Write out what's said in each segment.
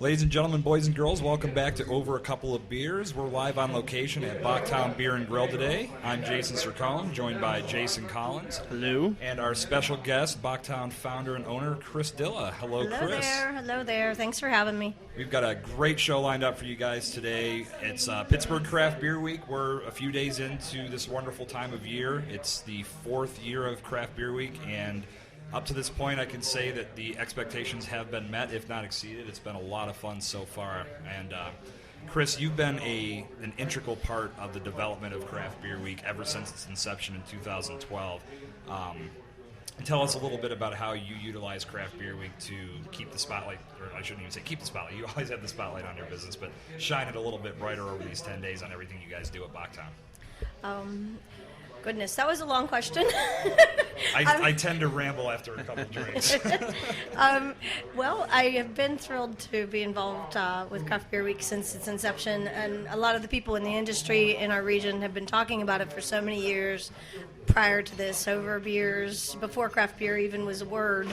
Ladies and gentlemen, boys and girls, welcome back to Over a Couple of Beers. We're live on location at Bocktown Beer and Grill today. I'm Jason Cercone, joined by Jason Collins. Hello. And our special guest, Bocktown founder and owner, Chris Dilla. Hello, Chris. Hello there. Thanks for having me. We've got a great show lined up for you guys today. It's Pittsburgh Craft Beer Week. We're a few days into this wonderful time of year. It's the 4th year of Craft Beer Week, and up to this point, I can say that the expectations have been met, if not exceeded. It's been a lot of fun so far. And Chris, you've been an integral part of the development of Craft Beer Week ever since its inception in 2012. Tell us a little bit about how you utilize Craft Beer Week to keep the spotlight, or I shouldn't even say keep the spotlight. You always have the spotlight on your business, but shine it a little bit brighter over these 10 days on everything you guys do at Bocktown. Goodness, that was a long question. I tend to ramble after a couple drinks. Well, I have been thrilled to be involved with Craft Beer Week since its inception, and a lot of the people in the industry in our region have been talking about it for so many years prior to this, over beers, before craft beer even was a word.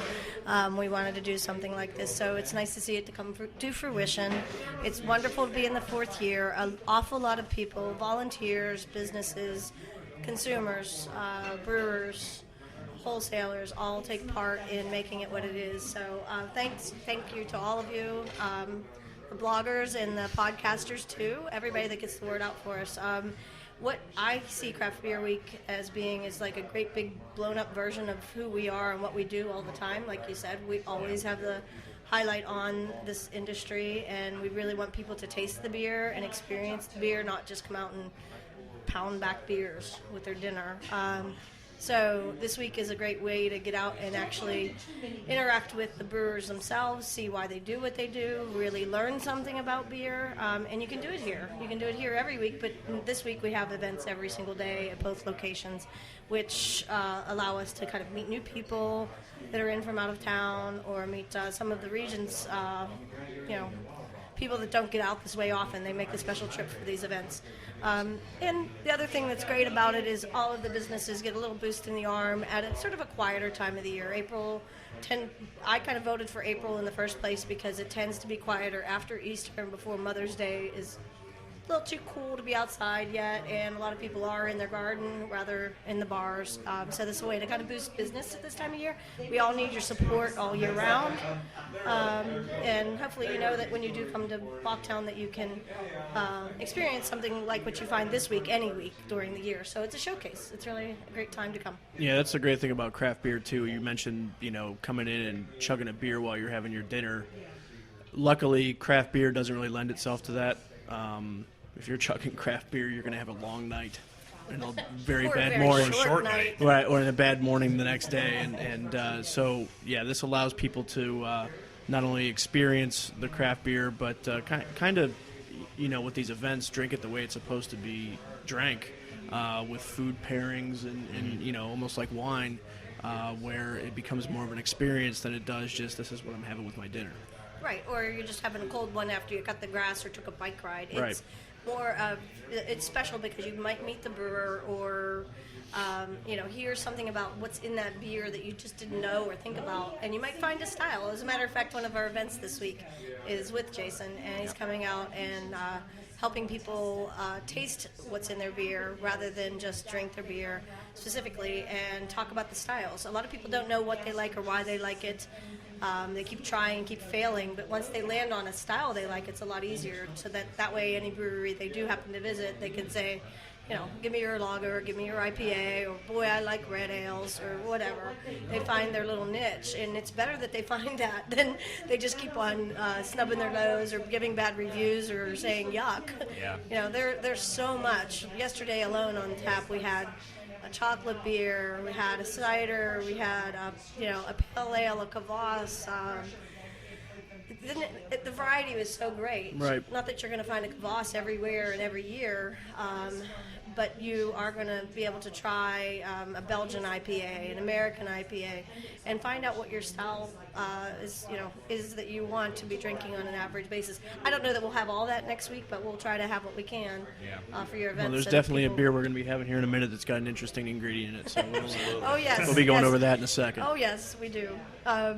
We wanted to do something like this, so it's nice to see it to come to fruition. It's wonderful to be in the 4th year. An awful lot of people, volunteers, businesses, consumers, brewers, wholesalers all take part in making it what it is. So thank you to all of you, the bloggers and the podcasters too, everybody that gets the word out for us. What I see Craft Beer Week as being is like a great big blown up version of who we are and what we do all the time. Like you said, we always have the highlight on this industry, and we really want people to taste the beer and experience the beer, not just come out and pound back beers with their dinner. So this week is a great way to get out and actually interact with the brewers themselves, see why they do what they do, really learn something about beer, and you can do it here. You can do it here every week, but this week we have events every single day at both locations, which allow us to kind of meet new people that are in from out of town, or meet some of the region's, people that don't get out this way often. They make a special trip for these events. And the other thing that's great about it is all of the businesses get a little boost in the arm at a sort of a quieter time of the year. I kind of voted for April in the first place because it tends to be quieter after Easter and before Mother's Day is a little too cool to be outside yet, and a lot of people are in their garden rather in the bars. So this is a way to kind of boost business at this time of year. We all need your support all year round, and hopefully you know that when you do come to Bocktown that you can experience something like what you find this week any week during the year. So it's a showcase. It's really a great time to come. Yeah, that's the great thing about craft beer too. You mentioned, coming in and chugging a beer while you're having your dinner. Luckily, craft beer doesn't really lend itself to that. If you're chugging craft beer, you're going to have a long night and a very bad morning. Short night. Right, or in a bad morning the next day. So, this allows people to not only experience the craft beer, but kind of, with these events, drink it the way it's supposed to be drank, with food pairings and almost like wine, where it becomes more of an experience than it does just this is what I'm having with my dinner. Right, or you're just having a cold one after you cut the grass or took a bike ride. Right. It's special because you might meet the brewer or, hear something about what's in that beer that you just didn't know or think about, and you might find a style. As a matter of fact, one of our events this week is with Jason, and he's coming out and helping people taste what's in their beer rather than just drink their beer specifically and talk about the styles. A lot of people don't know what they like or why they like it. They keep trying and keep failing, but once they land on a style they like, it's a lot easier, so that way any brewery they do happen to visit, they can say, give me your lager, give me your IPA, or boy, I like red ales, or whatever. They find their little niche, and it's better that they find that than they just keep on snubbing their nose or giving bad reviews or saying yuck. Yeah. There's so much. Yesterday alone on tap we had a chocolate beer, we had a cider, we had a pale ale, a kvass. The variety was so great. Right. Not that you're going to find a kvass everywhere and every year, but you are going to be able to try a Belgian IPA, an American IPA, and find out what your style is that you want to be drinking on an average basis. I don't know that we'll have all that next week, but we'll try to have what we can for your events. Well, there's definitely a beer we're going to be having here in a minute that's got an interesting ingredient in it. So oh yes, we'll be going over that in a second. Oh yes, we do. I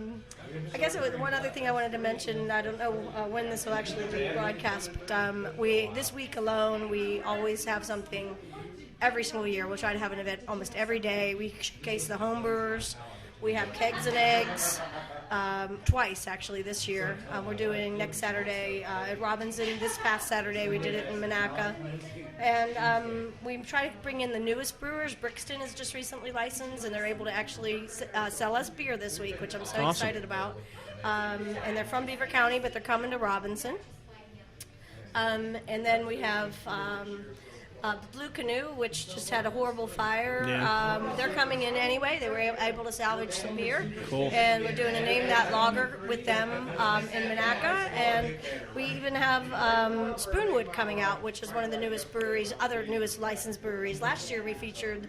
guess one other thing I wanted to mention. I don't know when this will actually be broadcast, but this week alone we always have something. Every single year, we'll try to have an event almost every day. We showcase the home brewers. We have kegs and eggs twice, actually, this year. We're doing next Saturday at Robinson. This past Saturday, we did it in Monaca. And we try to bring in the newest brewers. Brixton is just recently licensed, and they're able to actually sell us beer this week, which I'm so excited about. And they're from Beaver County, but they're coming to Robinson. And then we have... the Blue Canoe, which just had a horrible fire. Yeah. They're coming in anyway. They were able to salvage some beer. Cool. And we're doing a Name That Lager with them in Monaca. And we even have Spoonwood coming out, which is one of the newest breweries, other newest licensed breweries. Last year we featured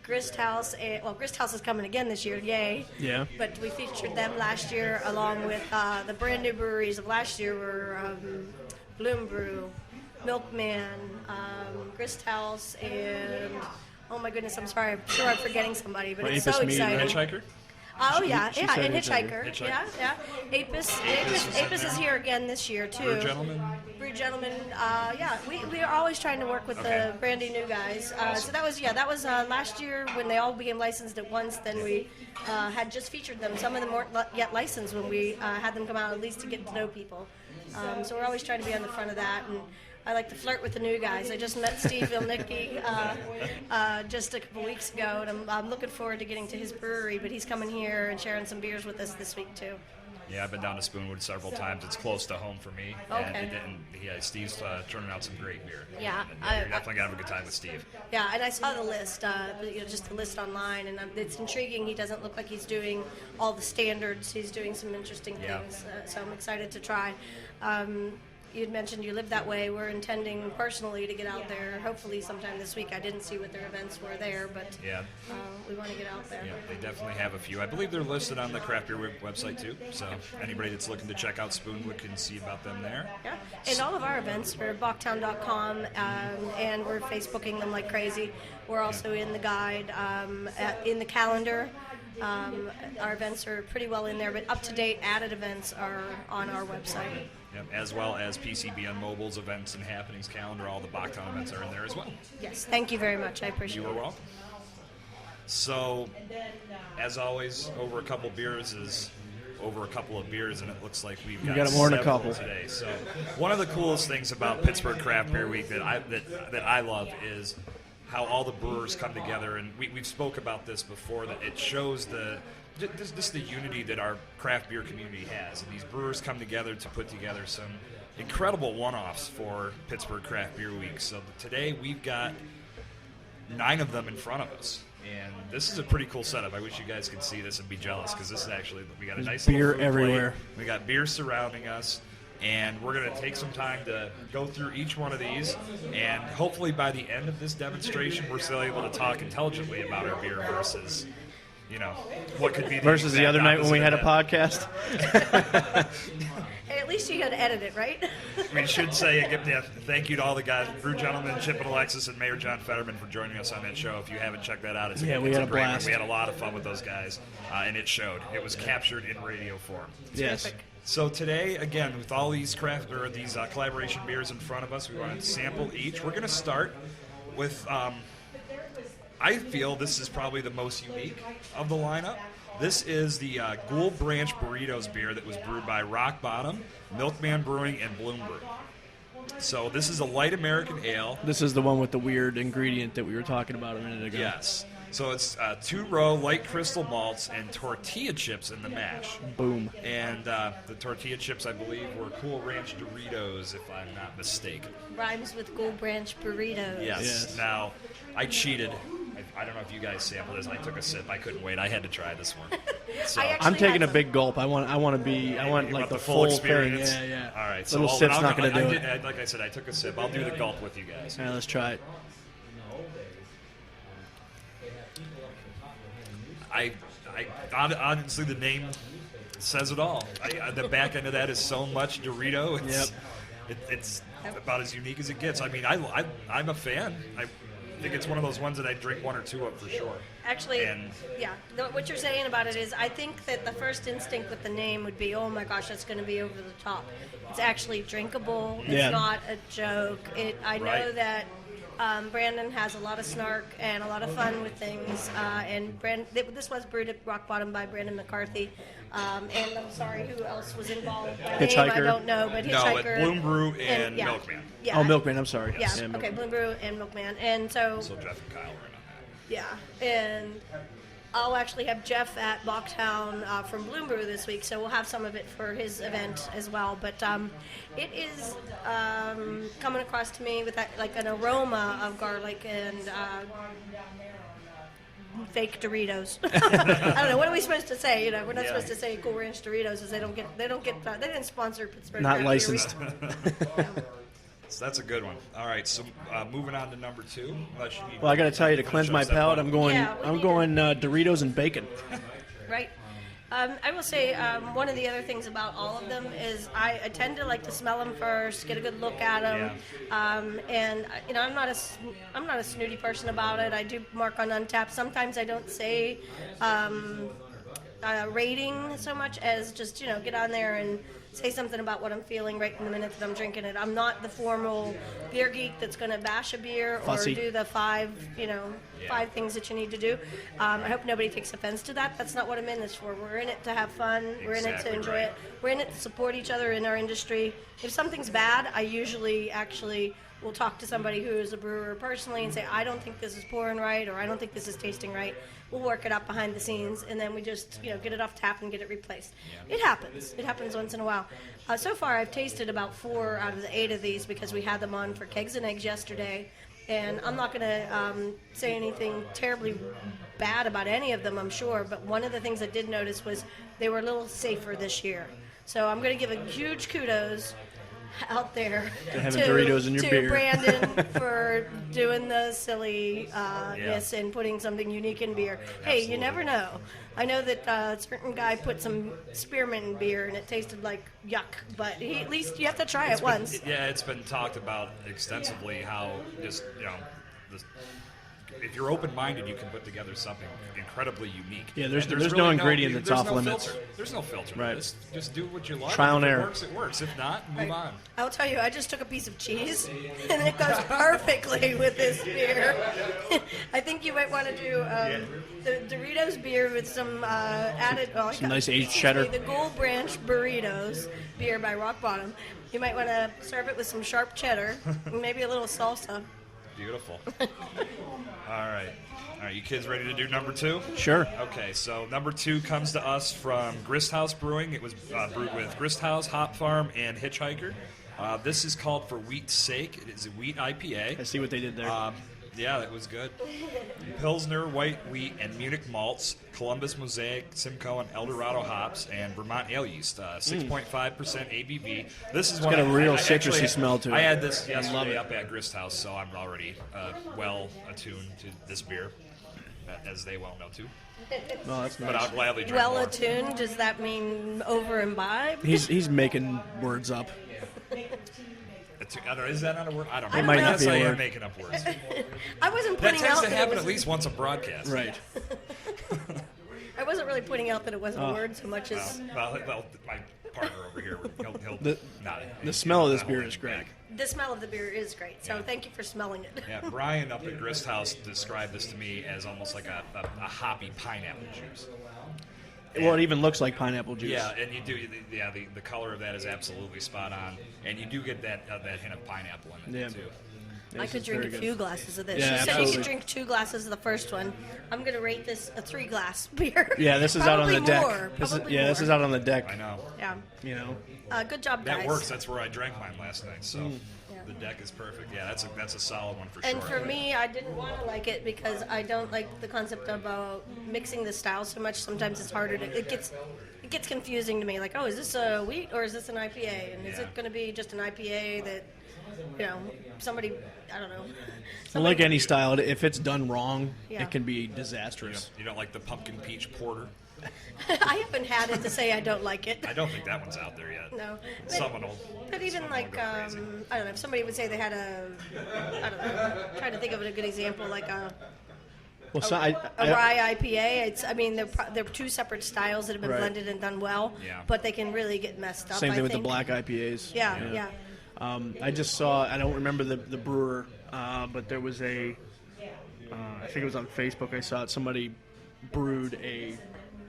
Grist House. Grist House is coming again this year, yay. Yeah. But we featured them last year along with the brand new breweries of last year were Bloom Brew, Milkman, Grist House, and oh my goodness, I'm sorry, I'm sure I'm forgetting somebody, but it's so exciting. Hitchhiker? Oh yeah, She yeah, said and Hitchhiker. Hitchhiker. Yeah. Apis is here again this year too. Brew Gentleman. Yeah, we are always trying to work with the brandy new guys. So that was last year when they all became licensed at once. Then we had just featured them. Some of them weren't yet licensed when we had them come out, at least to get to know people. So we're always trying to be on the front of that. And I like to flirt with the new guys. I just met Steve Vilnicki just a couple weeks ago, and I'm looking forward to getting to his brewery, but he's coming here and sharing some beers with us this week, too. Yeah, I've been down to Spoonwood several times. It's close to home for me. Okay. And Steve's turning out some great beer. Yeah. You're definitely going to have a good time with Steve. Yeah, and I saw the list, just the list online, and it's intriguing. He doesn't look like he's doing all the standards. He's doing some interesting things, so I'm excited to try. You'd mentioned you live that way. We're intending personally to get out there, hopefully sometime this week. I didn't see what their events were there, but we want to get out there. Yeah, they definitely have a few. I believe they're listed on the Craft Beer website, too. So anybody that's looking to check out Spoonwood can see about them there. Yeah, and all of our events are at bocktown.com, and we're Facebooking them like crazy. We're also in the guide, in the calendar. Our events are pretty well in there, but up-to-date added events are on our website. Yep, as well as PCB on Mobile's events and happenings calendar. All the Bocktown events are in there as well. Yes, thank you very much. I appreciate it. You are welcome. So, as always, over a couple beers is over a couple of beers, and it looks like we've got more than a several couple today. So, one of the coolest things about Pittsburgh Craft Beer Week that I love is how all the brewers come together, and we've spoke about this before, that it shows just the unity that our craft beer community has, and these brewers come together to put together some incredible one-offs for Pittsburgh Craft Beer Week. So today we've got 9 of them in front of us, and this is a pretty cool setup. I wish you guys could see this and be jealous, because this is actually, we got a nice beer little food everywhere. plate. We got beer surrounding us, and we're going to take some time to go through each one of these, and hopefully by the end of this demonstration we're still able to talk intelligently about our beer versus what could be versus the other night when we had a podcast. Hey, at least you got to edit it, right? We should say thank you to all the guys, Brew Gentlemen, Chip and Alexis, and Mayor John Fetterman for joining us on that show. If you haven't checked that out, we had a great blast. one. We had a lot of fun with those guys, and it showed. It was captured in radio form. Yes. Terrific. So today, again, with all these collaboration beers in front of us, we want to sample each. We're going to start with. I feel this is probably the most unique of the lineup. This is the Ghoul Branch Burritos beer that was brewed by Rock Bottom, Milkman Brewing, and Bloom Brew. So this is a light American ale. This is the one with the weird ingredient that we were talking about a minute ago. Yes. So it's 2-row light crystal malts and tortilla chips in the mash. Boom. And the tortilla chips, I believe, were Cool Ranch Doritos, if I'm not mistaken. Rhymes with Ghoul Branch Burritos. Yes. Now, I cheated. I don't know if you guys sampled this. I took a sip. I couldn't wait. I had to try this one. So I I'm taking a some. big gulp. I want like the full experience. Thing. Yeah. All right. Little sip's not going to do it. Like I said, I took a sip. I'll do the gulp with you guys. All right, let's try it. I honestly, the name says it all. The back end of that is so much Dorito. It's about as unique as it gets. I mean, I'm a fan. I think it's one of those ones that I drink one or two of for sure. Actually, what you're saying about it is, I think that the first instinct with the name would be, oh my gosh, that's going to be over the top. It's actually drinkable. It's not a joke. I know that Brandon has a lot of snark and a lot of fun with things. And this was brewed at Rock Bottom by Brandon McCarthy. And I'm sorry, who else was involved? By name, I don't know, but Hitchhiker. Bloom Brew and Milkman. Yeah. Oh, Milkman, I'm sorry. Yeah, okay, Bloom Brew and Milkman. And so Jeff and Kyle were in on that. Yeah, and I'll actually have Jeff at Bocktown from Bloom Brew this week, so we'll have some of it for his event as well. But it is coming across to me with that, like an aroma of garlic and fake Doritos. I don't know. What are we supposed to say? You know, we're not supposed to say Cool Ranch Doritos, as they didn't sponsor Pittsburgh. Not licensed. So that's a good one. All right, so moving on to number 2. Well, I got to tell you, to cleanse my palate, I'm going Doritos and bacon. Right. I will say one of the other things about all of them is I tend to like to smell them first, get a good look at them, and you know, I'm not a snooty person about it. I do mark on Untappd. Sometimes I don't say rating so much as just, you know, get on there and say something about what I'm feeling right in the minute that I'm drinking it. I'm not the formal beer geek that's going to bash a beer or do the 5 things that you need to do. I hope nobody takes offense to that. That's not what I'm in this for. We're in it to have fun. We're in it to enjoy it. We're in it to support each other in our industry. If something's bad, I usually actually will talk to somebody who is a brewer personally and say, I don't think this is pouring right, or I don't think this is tasting right. We'll work it up behind the scenes, and then we just, you know, get it off tap and get it replaced. It happens. It happens once in a while. So far, I've tasted about 4 out of the 8 of these because we had them on for Kegs and Eggs yesterday, and I'm not going to say anything terribly bad about any of them, I'm sure, but one of the things I did notice was they were a little safer this year. So I'm going to give a huge kudos out there to having Doritos in your beer. Brandon for doing the silliness and putting something unique in beer. Hey, you never know. I know that a certain guy put some spearmint in beer and it tasted like yuck, but at least you have to try it once. It's been talked about extensively how just, you know, if you're open-minded, you can put together something incredibly unique. Yeah, there's really no ingredient that's off limits. There's no filter. Right. Just do what you like. Trial and error. If it works, it works. If not, move on. I'll tell you, I just took a piece of cheese, and it goes perfectly with this beer. I think you might want to do the Doritos beer with some added... some nice aged cheddar. The Gold Branch Burritos beer by Rock Bottom. You might want to serve it with some sharp cheddar, and maybe a little salsa. Beautiful. All right, you kids ready to do number 2? Sure. Okay, so number 2 comes to us from Grist House Brewing. It was brewed with Grist House, Hop Farm, and Hitchhiker. This is called For Wheat's Sake. It is a wheat IPA. I see what they did there. Yeah, that was good. Pilsner, white wheat, and Munich malts, Columbus Mosaic, Simcoe, and Eldorado hops, and Vermont ale yeast. 6.5% ABV. This is got a real citrusy smell to it. I had this yesterday up at Grist House, so I'm already well attuned to this beer, as they well know too. Well, that's nice. But I'll gladly drink Well more. attuned, does that mean over imbibed? He's making words up. Is that not a word? I don't know. It might not be a I word. am making up words. I wasn't That putting tends out to that happen it was, at least once a broadcast. Right. I wasn't really putting out that it wasn't a word so much as Well, my partner over here, he'll nod it. The smell of this beer is great. the smell of the beer is great. So thank you for smelling it. Yeah, Brian up at Grist House described this to me as almost like a hoppy pineapple juice. Well, it even looks like pineapple juice. Yeah, and you do. Yeah, the color of that is absolutely spot on, and you do get that hint of pineapple in it too. I could drink a few glasses of this. Yeah, You said absolutely. you could drink 2 glasses of the first one. I'm going to rate this a 3-glass beer. Yeah, this is out on the deck. More. This Probably is more. out on the deck. I know. Yeah. You know. Good job, guys. That works. That's where I drank mine last night. So the deck is perfect. Yeah, that's a solid one for sure. And for me, I didn't want to like it because I don't like the concept of mixing the styles so much. Sometimes it's harder to. It gets confusing to me. Like, oh, is this a wheat or is this an IPA? And is it going to be just an IPA that, somebody, I don't know. Well, like any style, if it's done wrong, Yeah. it can be disastrous. You don't like the pumpkin peach porter? I haven't had it to say I don't like it. I don't think that one's out there yet. No. Someone will. But even someone like, will go crazy. I don't know, if somebody would say they had I don't know, trying to think of a good example, like Well, a rye IPA. I mean, they're two separate styles that have been Right. blended and done well, Yeah. but they can really get messed up. same thing I with the think. black IPAs. Yeah. I just saw. I don't remember the brewer, but there was I think it was on Facebook. I saw it. Somebody brewed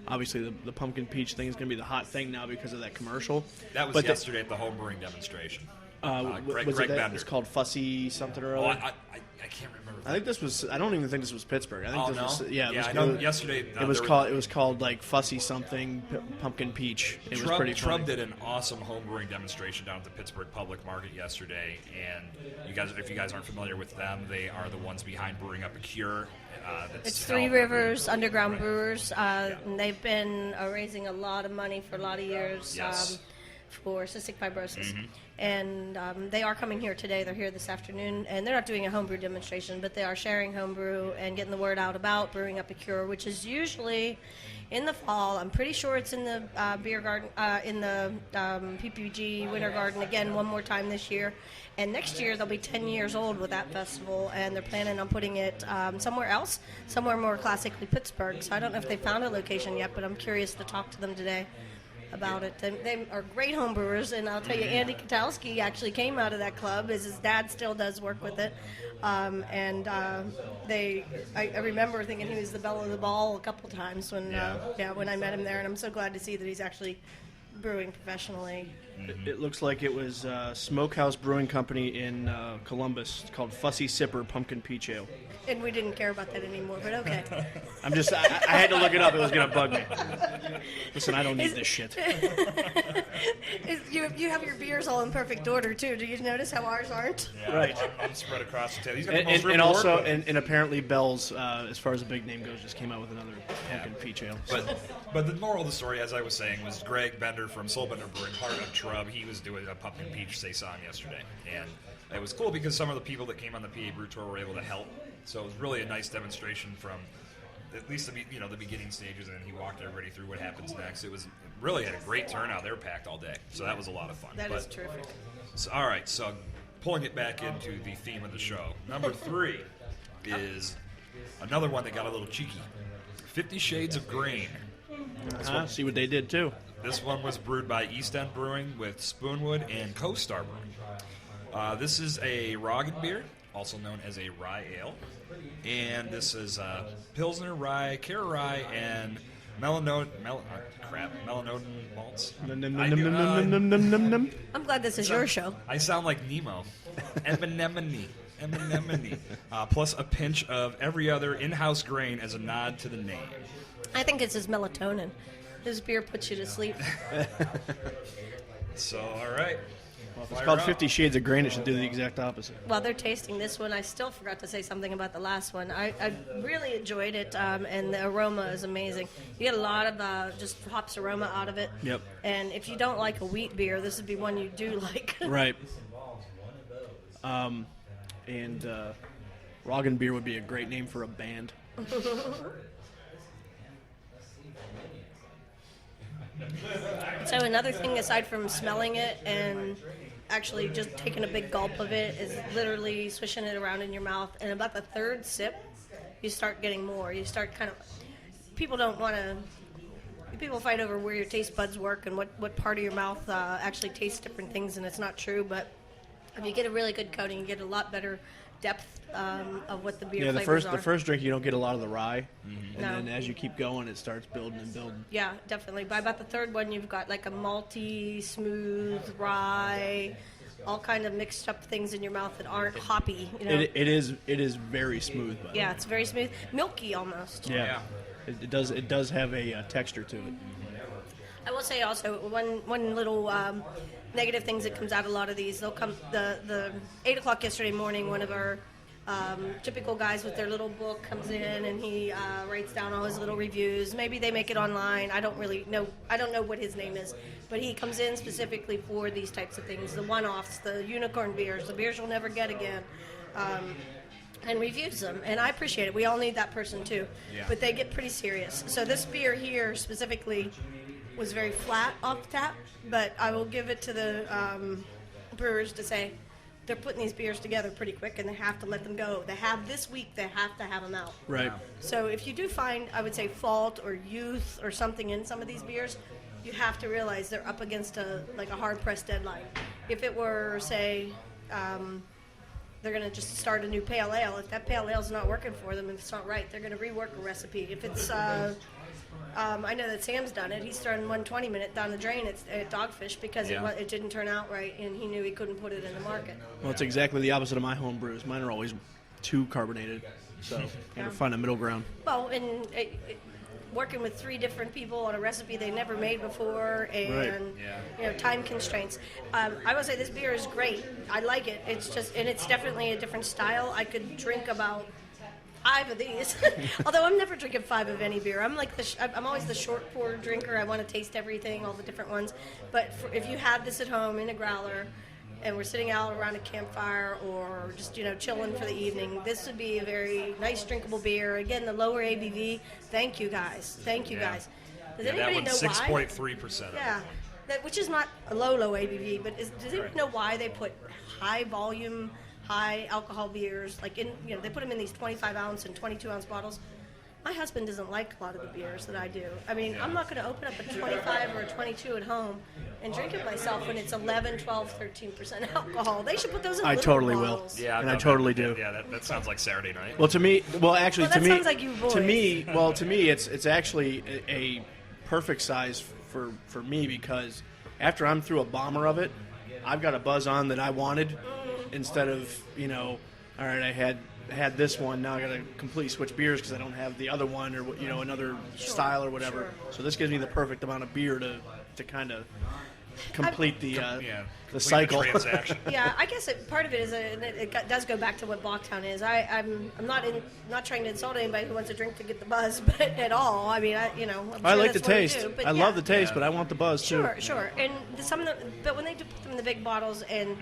obviously the pumpkin peach thing is going to be the hot thing now because of that commercial. That was yesterday at the home brewing demonstration. Greg was it that? Bender. It's called Fussy something or Oh, other. I can't remember. I think this was. I don't even think this was Pittsburgh. I think Oh, this no? was. Yeah, I know yesterday. It was called. It was called like Fussy something pumpkin peach. It was pretty funny. Trub did an awesome home brewing demonstration down at the Pittsburgh Public Market yesterday, and if you guys aren't familiar with them, they are the ones behind Brewing Up a Cure. It's Three Rivers Underground Brewers. And they've been raising a lot of money for a lot of years. Yes. For cystic fibrosis. And they are coming here today. They're here this afternoon, and they're not doing a homebrew demonstration, but they are sharing homebrew and getting the word out about Brewing Up a Cure, which is usually in the fall. I'm pretty sure it's in the beer garden, in the PPG Winter Garden again one more time this year. And next year they'll be 10 years old with that festival, and they're planning on putting it somewhere else, somewhere more classically Pittsburgh. So I don't know if they found a location yet, but I'm curious to talk to them today about it. They are great homebrewers, and I'll tell you, Andy Katowski actually came out of that club, as his dad still does work with it. I remember thinking he was the belle of the ball a couple times when I met him there, and I'm so glad to see that he's actually brewing professionally. It looks like it was Smokehouse Brewing Company in Columbus. It's called Fussy Sipper Pumpkin Peach Ale. And we didn't care about that anymore, but okay. I had to look it up. It was going to bug me. Listen, I don't need this shit. You have your beers all in perfect order, too. Do you notice how ours aren't? Yeah, Right. I'm spread across the table. He's got the most And room also, to work with. and apparently Bell's, as far as the big name goes, just came out with another pumpkin peach ale. But the moral of the story, as I was saying, was Greg Bender from Soulbender Brewing, part of Trub. He was doing a pumpkin peach saison yesterday, and it was cool because some of the people that came on the PA Brew Tour were able to help. So it was really a nice demonstration from at least the beginning stages, and then he walked everybody through what happens next. It really had a great turnout. They were packed all day, so that was a lot of fun. That is terrific. So, all right, so pulling it back into the theme of the show, number 3 is another one that got a little cheeky. 50 Shades of Grain. See what they did, too. This one was brewed by East End Brewing with Spoonwood and Co-Star Brewing. This is a Roggen beer, also known as a rye ale. And this is Pilsner rye, Cara rye, and melanodin malts. I'm glad this is your show. I sound like Nemo. Anemone. Plus a pinch of every other in-house grain as a nod to the name. I think it's his melatonin. His beer puts you to sleep. So, all right. It's called 50 Shades of Grain. It should do the exact opposite. While they're tasting this one, I still forgot to say something about the last one. I really enjoyed it, and the aroma is amazing. You get a lot of just hops aroma out of it. Yep. And if you don't like a wheat beer, this would be one you do like. Right. Roggen Beer would be a great name for a band. So another thing, aside from smelling it and actually just taking a big gulp of it, is literally swishing it around in your mouth. And about the third sip, you start getting more. You start kind of... People fight over where your taste buds work and what part of your mouth actually tastes different things, and it's not true. But if you get a really good coating, you get a lot better depth of what the beer flavors are. The first drink, you don't get a lot of the rye. Mm-hmm. And then as you keep going, it starts building and building. Yeah, definitely. By about the third one, you've got like a malty, smooth rye, all kind of mixed up things in your mouth that aren't hoppy. You know? It is very smooth. By the way. Yeah, it's very smooth, milky almost. Yeah. It does have a texture to it. I will say also one little negative things that comes out of a lot of these. They'll come the 8 o'clock yesterday morning. One of our typical guys with their little book comes in and he writes down all his little reviews. Maybe they make it online. I don't really know. I don't know what his name is, but he comes in specifically for these types of things: the one-offs, the unicorn beers, the beers you'll never get again. and reviews them, and I appreciate it. We all need that person too. Yeah. But they get pretty serious. So this beer here specifically was very flat off the tap, but I will give it to the brewers to say they're putting these beers together pretty quick, and they have to let them go. They have this week, they have to have them out. Right. So if you do find, I would say, fault or youth or something in some of these beers, you have to realize they're up against a hard-pressed deadline. If it were, say, they're going to just start a new pale ale, if that pale ale's not working for them, if it's not right, they're going to rework a recipe. If it's, I know that Sam's done it. He's thrown 120 minute down the drain at Dogfish because it didn't turn out right, and he knew he couldn't put it in the market. Well, it's exactly the opposite of my home brews. Mine are always too carbonated, so got to find a middle ground. Well, and working with 3 different people on a recipe they never made before, and time constraints. I will say this beer is great. I like it. It's just, and it's definitely a different style. I could drink about 5 of these. Although I'm never drinking 5 of any beer. I'm like I'm always the short pour drinker. I want to taste everything, all the different ones. But if you had this at home in a growler, and we're sitting out around a campfire or just chilling for the evening, this would be a very nice drinkable beer. Again, the lower ABV. Thank you guys. Guys. Does anybody that one's know why? 6.3%. Yeah, which is not a low ABV. But does anybody know why they put high volume, high alcohol beers, like they put them in these 25 ounce and 22 ounce bottles? My husband doesn't like a lot of the beers that I do. I mean, I'm not going to open up a 25 or a 22 at home and drink it myself when it's 11, 12, 13% alcohol. They should put those in I little totally bottles. will. Yeah, and I totally do. Yeah, that sounds like Saturday night. Well, to me, actually, that sounds like you boys. to me, it's actually a perfect size for me, because after I'm through a bomber of it, I've got a buzz on that I wanted, instead of all right, I had this one, now I got to completely switch beers because I don't have the other one, or another style or whatever. Sure. So this gives me the perfect amount of beer to kind of complete the complete cycle. The transaction. Yeah, I guess part of it is, it does go back to what Bocktown is. I'm not trying to insult anybody who wants to drink to get the buzz, but at all. I mean, I'm sure I like the that's what taste. do, but I love the taste, but I want the buzz too. Sure. And but when they do put them in the big bottles and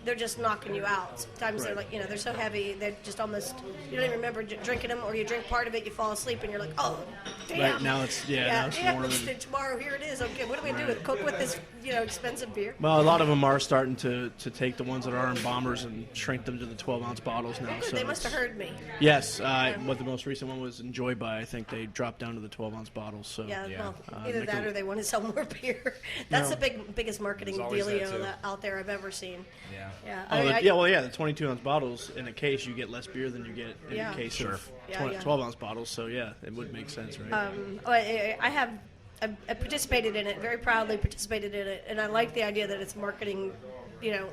they're just knocking you out. Sometimes they're like, they're so heavy, they're just almost, you don't even remember drinking them, or you drink part of it, you fall asleep, and you're like, oh, damn. Right, now it's, now it's warm. Tomorrow, here it is. Okay, what are we going to do? Cook with this, expensive beer? Well, a lot of them are starting to take the ones that are in bombers and shrink them to the 12-ounce bottles now. Good, so they must have heard me. Yes, what the most recent one was Enjoy By. I think they dropped down to the 12-ounce bottles. So Well, either that or they want to sell more beer. That's the biggest marketing dealio out there I've ever seen. Yeah. The 22-ounce bottles in a case, you get less beer than you get in a case of 12-ounce bottles. So it would make sense, right? I participated in it, very proudly participated in it, and I like the idea that it's marketing. They're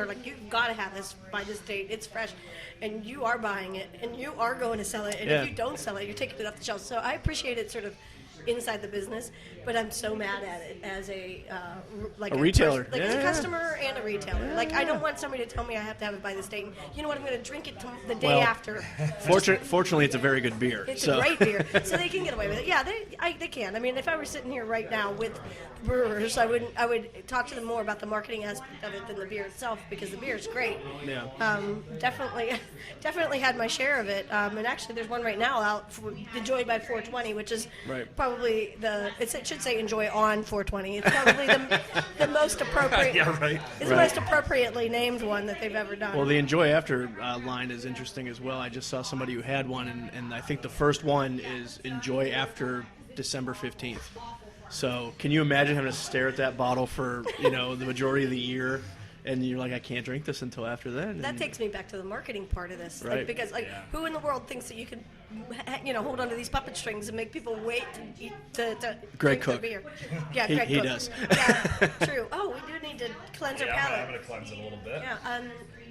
like, you've got to have this by this date. It's fresh, and you are buying it, and you are going to sell it. And if you don't sell it, you're taking it off the shelf. So I appreciate it, sort of inside the business, but I'm so mad at it as a retailer, as a customer and a retailer. Like, I don't want somebody to tell me I have to have it by this date. You know what? I'm going to drink it the day after. Fortunately, it's a very good beer. It's a great beer, so they can get away with it. Yeah, they can. I mean, if I were sitting here right now with brewers, I would talk to them more about the marketing aspect of it than the beer itself, because the beer is great. Yeah. Definitely had my share of it. And actually, there's one right now out for Enjoy by 420, which is probably it should say Enjoy on 420. It's probably the most appropriate. It's the most appropriately named one that they've ever done. Well, the Enjoy After line is interesting as well. I just saw somebody who had one, and I think the first one is Enjoy After December 15th. So can you imagine having to stare at that bottle for the majority of the year? And you're like, I can't drink this until after then. That takes me back to the marketing part of this, right? Because who in the world thinks that you can, hold onto these puppet strings and make people wait to drink Cook. their beer? Yeah, Greg Cook. does. Yeah, true. Oh, we do need to cleanse our palate. I'm going to cleanse it a little bit. Yeah.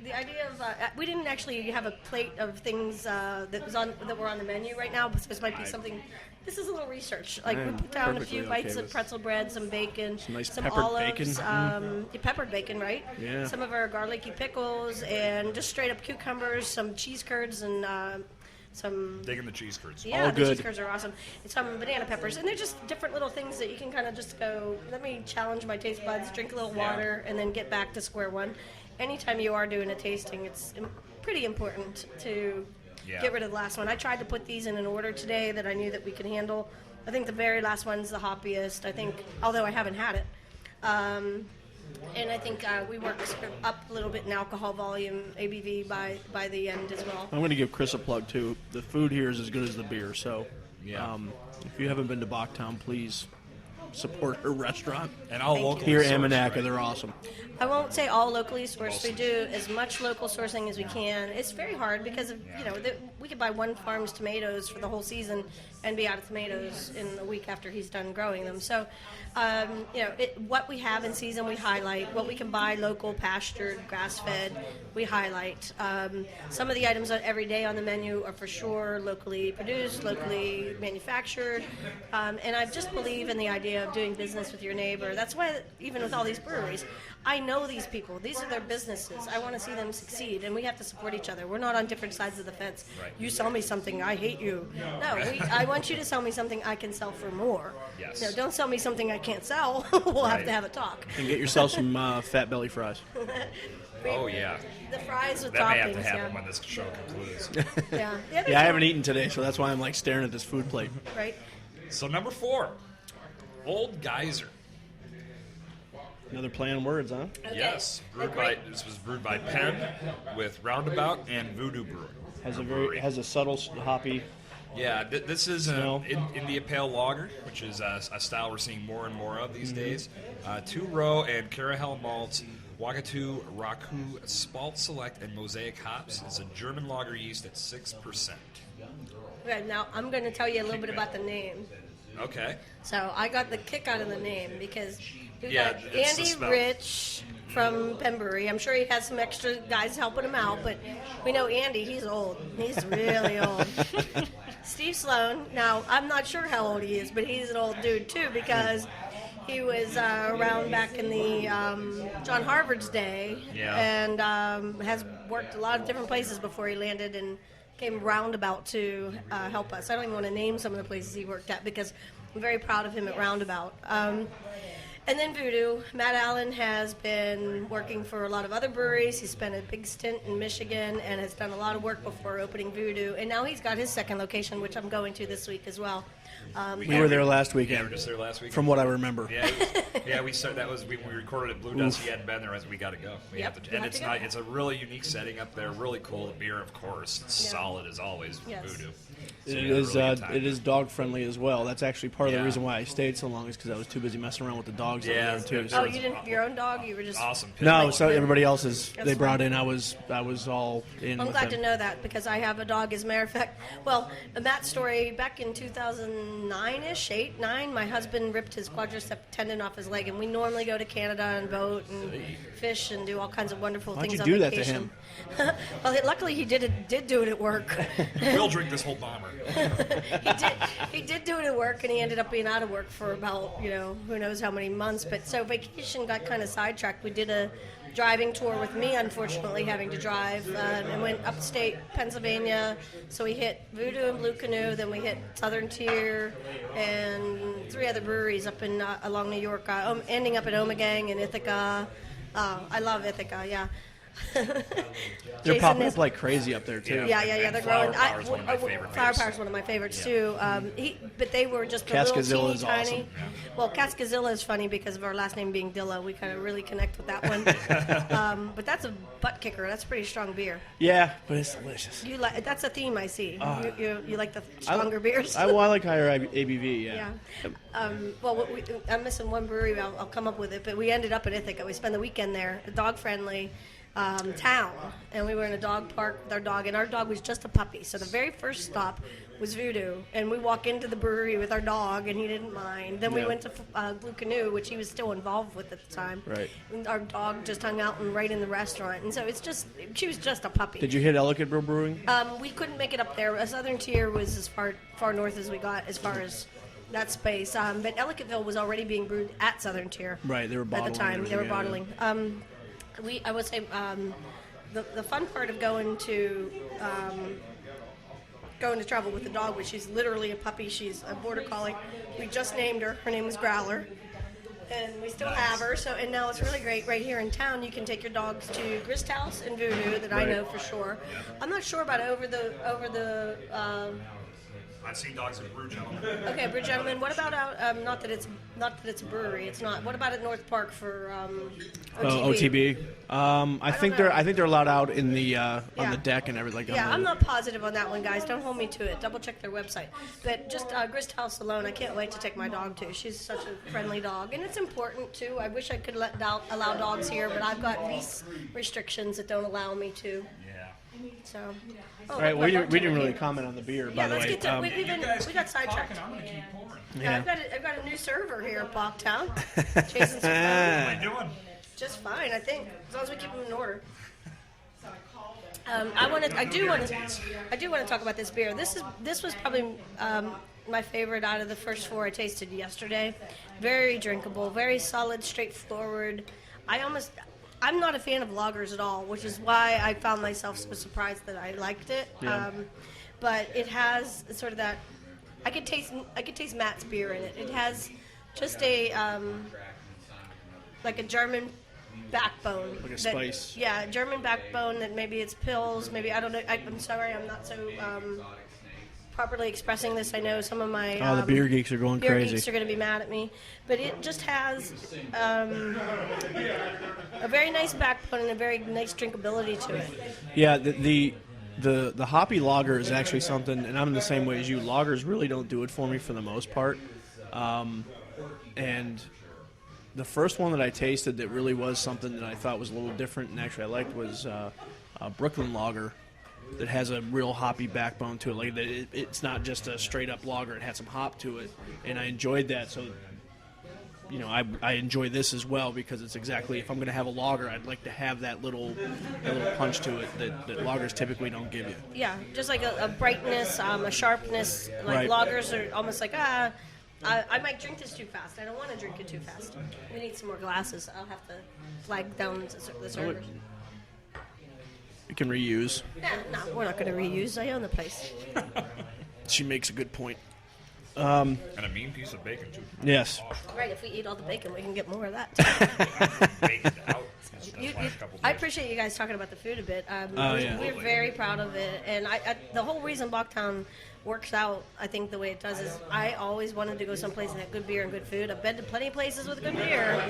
The idea of we didn't actually have a plate of things that were on the menu right now, but this might be something. This is a little research. Like, we put down a few bites of pretzel bread, some bacon, some olives, bacon. Peppered bacon, right? Yeah. Some of our garlicky pickles, and just straight up cucumbers, some cheese curds, and some. Digging the cheese curds. Yeah, all the good. cheese curds are awesome. And some banana peppers, and they're just different little things that you can kind of just go. Let me challenge my taste buds, drink a little water, and then get back to square one. Anytime you are doing a tasting, it's pretty important to get rid of the last one. I tried to put these in an order today that I knew that we could handle. I think the very last one's the hoppiest, I think, although I haven't had it. And I think we worked sort of up a little bit in alcohol volume, ABV, by the end as well. I'm going to give Chris a plug, too. The food here is as good as the beer, so if you haven't been to Bocktown, please support her restaurant. And all local here in sourced, Monaca, they're awesome. I won't say all locally sourced. We do as much local sourcing as we can. It's very hard because of, we could buy one farm's tomatoes for the whole season and be out of tomatoes in a week after he's done growing them. So, what we have in season we highlight. What we can buy local, pastured, grass-fed, we highlight. Some of the items every day on the menu are for sure locally produced, locally manufactured. And I just believe in the idea of doing business with your neighbor. That's why, even with all these breweries, I know these people. These are their businesses. I want to see them succeed, and we have to support each other. We're not on different sides of the fence. Right. You sell me something, I hate you. No, I want you to sell me something I can sell for more. Yes. No, don't sell me something I can't sell. We'll have to have a talk. And get yourself some fat belly fries. Oh, yeah. The fries with That toppings. may have to happen when this show concludes. Yeah. Yeah, I haven't eaten today, so that's why I'm like staring at this food plate. Right. So number 4, Old Geyser. Another play on words, huh? Okay. Yes, this was brewed by Penn with Roundabout and Voodoo Brewing. Has a subtle hoppy. Yeah, this is Smell. an India Pale Lager, which is a style we're seeing more and more of these days. 2-row and Carahel malts, Wakatu, Raku, Spalt Select, and Mosaic hops. It's a German lager yeast at 6%. Okay, now I'm going to tell you a little bit about the name. Okay. So I got the kick out of the name because we Yeah, got it's the Andy smell. Rich from Pembury. I'm sure he has some extra guys helping him out, but we know Andy, he's old. He's really old. Steve Sloan, now I'm not sure how old he is, but he's an old dude too because he was around back in the John Harvard's day and has worked a lot of different places before he landed and came Roundabout to help us. I don't even want to name some of the places he worked at because I'm very proud of him at Roundabout. And then Voodoo. Matt Allen has been working for a lot of other breweries. He spent a big stint in Michigan and has done a lot of work before opening Voodoo. And now he's got his second location, which I'm going to this week as well. We were there last weekend. Yeah, we were just there last week. From what I remember. Yeah, we started. That was we recorded at Blue Dust. He hadn't been there, as we got to go. We have to, and it's not. It's a really unique setting up there. Really cool. The beer, of course, it's solid as always. Voodoo. So It is dog friendly as well. That's actually part of the Yeah. reason why I stayed so long is because I was too busy messing around with the dogs over there too. Oh, you didn't have your own dog? You were just... Awesome. No, so everybody else's That's they brought fine. in. I was all in. I'm with glad them. to know that because I have a dog. As a matter of fact, well, that story back in 2009-ish, 8, 9, my husband ripped his quadricep tendon off his leg, and we normally go to Canada and boat and fish and do all kinds of wonderful Why'd things you on do that to vacation. Well, luckily he did do it at work. We'll drink this whole bomber. He did do it at work, and he ended up being out of work for about, who knows how many months. But so vacation got kind of sidetracked. We did a driving tour with me, unfortunately, having to drive, and went upstate Pennsylvania. So we hit Voodoo and Blue Canoe, then we hit Southern Tier, and 3 other breweries up in along New York, ending up at Omegang and Ithaca. I love Ithaca, yeah. They're popping up like crazy up there too. Yeah. They're growing. Flower Power is one of my favorite Flower beers. Power is one of my favorites too. But they were just a Cascazilla little teeny is tiny. awesome. Well, Cascazilla is funny because of our last name being Dilla. We kind of really connect with that one. But that's a butt kicker. That's pretty strong beer. Yeah, but it's delicious. You like that's a theme I see. You like the stronger beers. I like higher ABV. Yeah. I'm missing one brewery. I'll come up with it. But we ended up in Ithaca. We spent the weekend there. Dog friendly. Town, and we were in a dog park with our dog, and our dog was just a puppy. So the very first stop was Voodoo, and we walk into the brewery with our dog, and he didn't mind. Then we went to Blue Canoe, which he was still involved with at the time. Right. And our dog just hung out right in the restaurant, and so she was just a puppy. Did you hit Ellicott Brewing? We couldn't make it up there. A Southern Tier was as far north as we got, as far as that space. But Ellicottville was already being brewed at Southern Tier. Right, they were bottling at the time. They were yeah. bottling. I would say the fun part of going to travel with the dog was she's literally a puppy. She's a border collie. We just named her. Her name was Growler. And we still have her. So, and now it's really great right here in town. You can take your dogs to Grist House and Voodoo, that I know for sure. I'm not sure about over the. I've seen dogs at Brew Gentlemen. Okay, Brew Gentlemen. What about out? Not that it's a brewery. It's not. What about at North Park for OTB? I think they're allowed out in the on the deck and everything. Yeah, I'm not positive on that one, guys. Don't hold me to it. Double check their website. But just Grist House alone, I can't wait to take my dog to. She's such a friendly dog, and it's important too. I wish I could allow dogs here, but I've got lease restrictions that don't allow me to. So, all right. We didn't really comment on the beer, by the way. Get to, we got sidetracked. I'm gonna keep pouring. Yeah. I've got a new server here at Bocktown. Jason's What am I doing? just fine, I think, as long as we keep them in order. I do want to talk about this beer. This was probably my favorite out of the first four I tasted yesterday. Very drinkable, very solid, straightforward. I'm not a fan of lagers at all, which is why I found myself so surprised that I liked it. Yeah. But it has sort of that. I could taste Matt's beer in it. It has just a like a German backbone. Like a spice. Yeah, German backbone that maybe it's pills. Maybe I don't know. I'm sorry, I'm not so properly expressing this. I know some of my the beer geeks are going beer crazy. geeks are going to be mad at me, but it just has a very nice backbone and a very nice drinkability to it. Yeah, the hoppy lager is actually something, and I'm the same way as you. Lagers really don't do it for me for the most part, and the first one that I tasted that really was something that I thought was a little different and actually I liked was Brooklyn Lager. That has a real hoppy backbone to it. Like it's not just a straight up lager; it had some hop to it, and I enjoyed that. So, I enjoy this as well because it's exactly if I'm going to have a lager, I'd like to have that little punch to it that lagers typically don't give you. Yeah, just like a brightness, a sharpness. Like Right. lagers are almost like I might drink this too fast. I don't want to drink it too fast. We need some more glasses. I'll have to flag down the servers. You can reuse. No, we're not going to reuse. I own the place. She makes a good point. And a mean piece of bacon, too. Yes. Right, if we eat all the bacon, we can get more of that. Bacon out. I appreciate you guys talking about the food a bit. Yeah. We're very proud of it, and the whole reason Bocktown works out, I think, the way it does is I always wanted to go someplace that had good beer and good food. I've been to plenty of places with good beer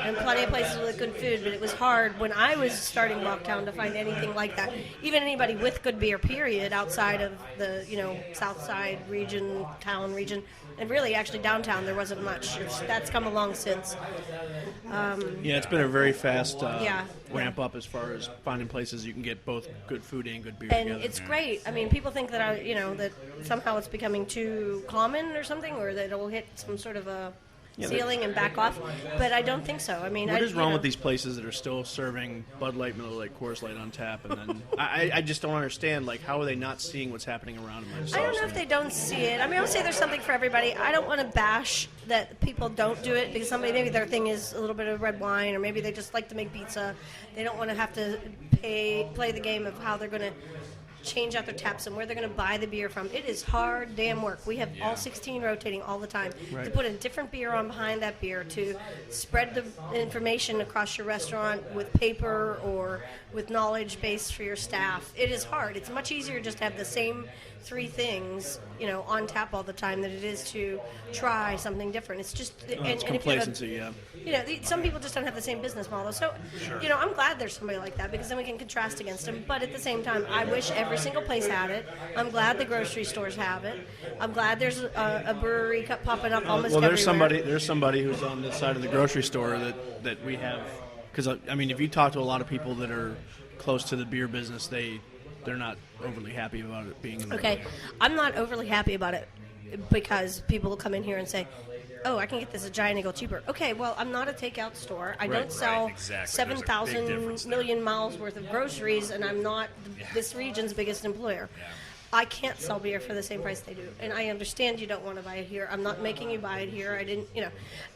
and plenty of places with good food, but it was hard when I was starting Bocktown to find anything like that. Even anybody with good beer, period, outside of the South Side region, town region, and really actually downtown there wasn't much. That's come along since. Yeah, it's been a very fast Yeah. ramp up as far as finding places you can get both good food and good beer And together. it's great. I mean, people think that that somehow it's becoming too common or something, or that it'll hit some sort of a ceiling and back off. But I don't think so. I mean, what is wrong with these places that are still serving Bud Light, Miller Lite, Coors Light on tap? And then I just don't understand. Like, how are they not seeing what's happening around them? I don't know if they don't see it. I mean, I'll say there's something for everybody. I don't want to bash that people don't do it because maybe their thing is a little bit of red wine, or maybe they just like to make pizza. They don't want to have to play the game of how they're going to change out their taps and where they're going to buy the beer from. It is hard damn work. We have all 16 rotating all the time. Right. To put a different beer on behind that beer, to spread the information across your restaurant with paper or with knowledge base for your staff. It is hard. It's much easier just to have the same three things, on tap all the time than it is to try something different. It's just It's complacency, some people just don't have the same business model. So, I'm glad there's somebody like that because then we can contrast against them. But at the same time, I wish every single place had it. I'm glad the grocery stores have it. I'm glad there's a brewery popping up almost everywhere. There's somebody who's on the side of the grocery store that we have. Because, I mean, if you talk to a lot of people that are close to the beer business, they're not overly happy about it being in the Okay, I'm not overly happy about it because people will come in here and say, oh, I can get this a giant eagle cheaper. Okay, well, I'm not a takeout store. I don't sell exactly. 7,000 million miles worth of groceries, and I'm not this region's biggest employer. I can't sell beer for the same price they do, and I understand you don't want to buy it here. I'm not making you buy it here.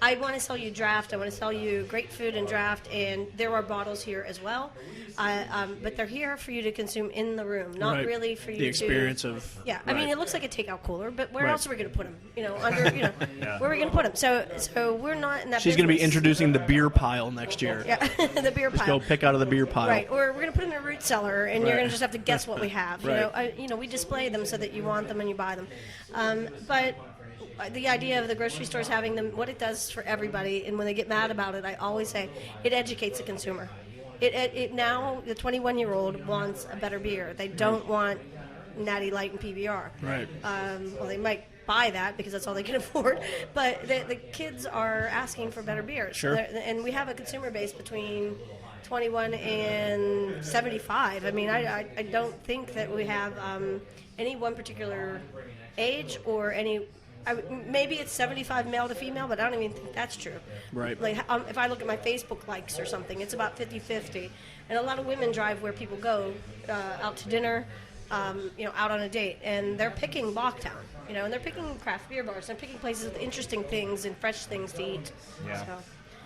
I want to sell you draft. I want to sell you great food and draft, and there are bottles here as well. But they're here for you to consume in the room, not really for you to... The experience of... Yeah, I mean, it looks like a takeout cooler, but where else are we going to put them? Where are we going to put them? So we're not in that She's going to be introducing the beer pile next year. Yeah, the beer pile. Just go pick out of the beer pile. Right, or we're going to put them in a root cellar, and you're going to just have to guess what we have. We display them so that you want them and you buy them. But the idea of the grocery stores having them, what it does for everybody, and when they get mad about it, I always say, it educates the consumer. It now, the 21-year-old wants a better beer. They don't want Natty Light and PBR. Right. Well, they might buy that because that's all they can afford, but the kids are asking for better beers. Sure. And we have a consumer base between 21 and 75. I mean, I don't think that we have any one particular age or any... maybe it's 75 male to female, but I don't even think that's true. Right. Like if I look at my Facebook likes or something, it's about 50-50. And a lot of women drive where people go out to dinner, out on a date, and they're picking Bocktown, and they're picking craft beer bars. They're picking places with interesting things and fresh things to eat. Yeah. So,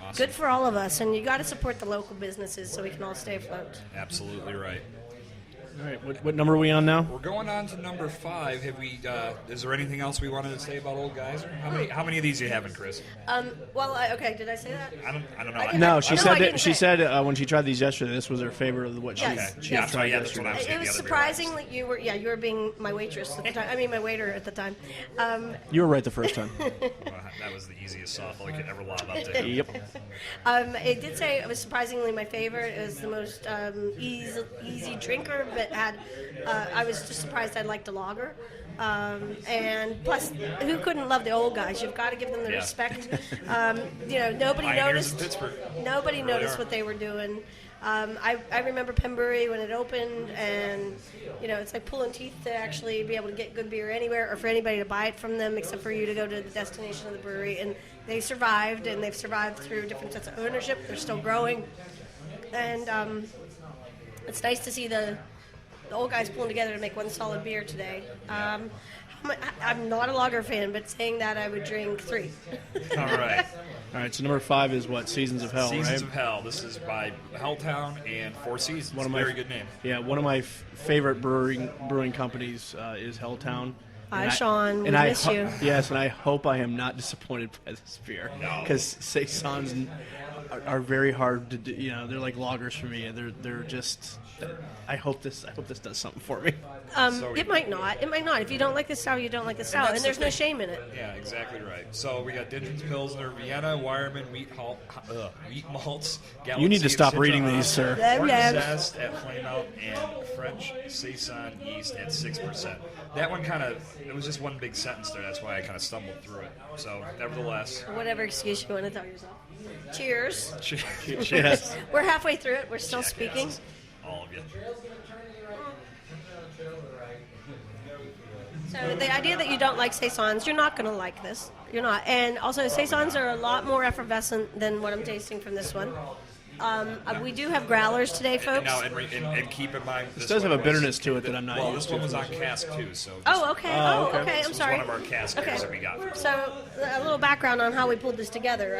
awesome. Good for all of us, and you got to support the local businesses so we can all stay afloat. Absolutely right. All right, what number are we on now? We're going on to number 5. Have we? Is there anything else we wanted to say about Old Geyser? How many of these are you having, Chris? Okay, did I say that? I don't know. No, she said when she tried these yesterday, this was her favorite of what she tried yesterday. yesterday. What I was It was surprising that you were being my waitress at the time. I mean, my waiter at the time. You were right the first time. Well, that was the easiest softball you could ever lob up to him. Yep. It did say it was surprisingly my favorite. It was the most easy drinker, but I was just surprised I liked a lager. And plus, who couldn't love the old guys? You've got to give them the respect. Nobody Pioneers noticed. in Pittsburgh. Nobody noticed what they were doing. I remember Pembury when it opened, and it's like pulling teeth to actually be able to get good beer anywhere, or for anybody to buy it from them, except for you to go to the destination of the brewery. And they survived, and they've survived through different sets of ownership. They're still growing, and it's nice to see the old guys pulling together to make one solid beer today. I'm not a lager fan, but saying that, I would drink 3. All right. All right, so number 5 is what? Seasons of Hell, Seasons right? of Hell. This is by Helltown and Four Seasons. Very good name. Yeah, one of my favorite brewing companies is Helltown. Hi, Sean. We miss you. Yes, and I hope I am not disappointed by this beer. Because Saisons are very hard to do. They're like lagers for me. They're just... I hope this does something for me. It might not. It might not. If you don't like the style, you don't like the style, and there's no shame in it. Yeah, exactly right. So we got Dingens Pilsner, Vienna, Wireman, wheat malts. You need to stop reading these, sir. Orange zest at Flame Out and French Saison yeast at 6%. That one it was just one big sentence there. That's why I kind of stumbled through it. So nevertheless, whatever excuse you want to tell yourself. Cheers. Cheers. We're halfway through it. We're still speaking. All of you. So the idea that you don't like Saisons, you're not going to like this. You're not. And also, Saisons are a lot more effervescent than what I'm tasting from this one. We do have growlers today, folks. And keep in mind, this does have a bitterness to it that I'm not used to. This one was on cask too, so. Okay. I'm sorry. This was one of our cask beers that we got. So a little background on how we pulled this together.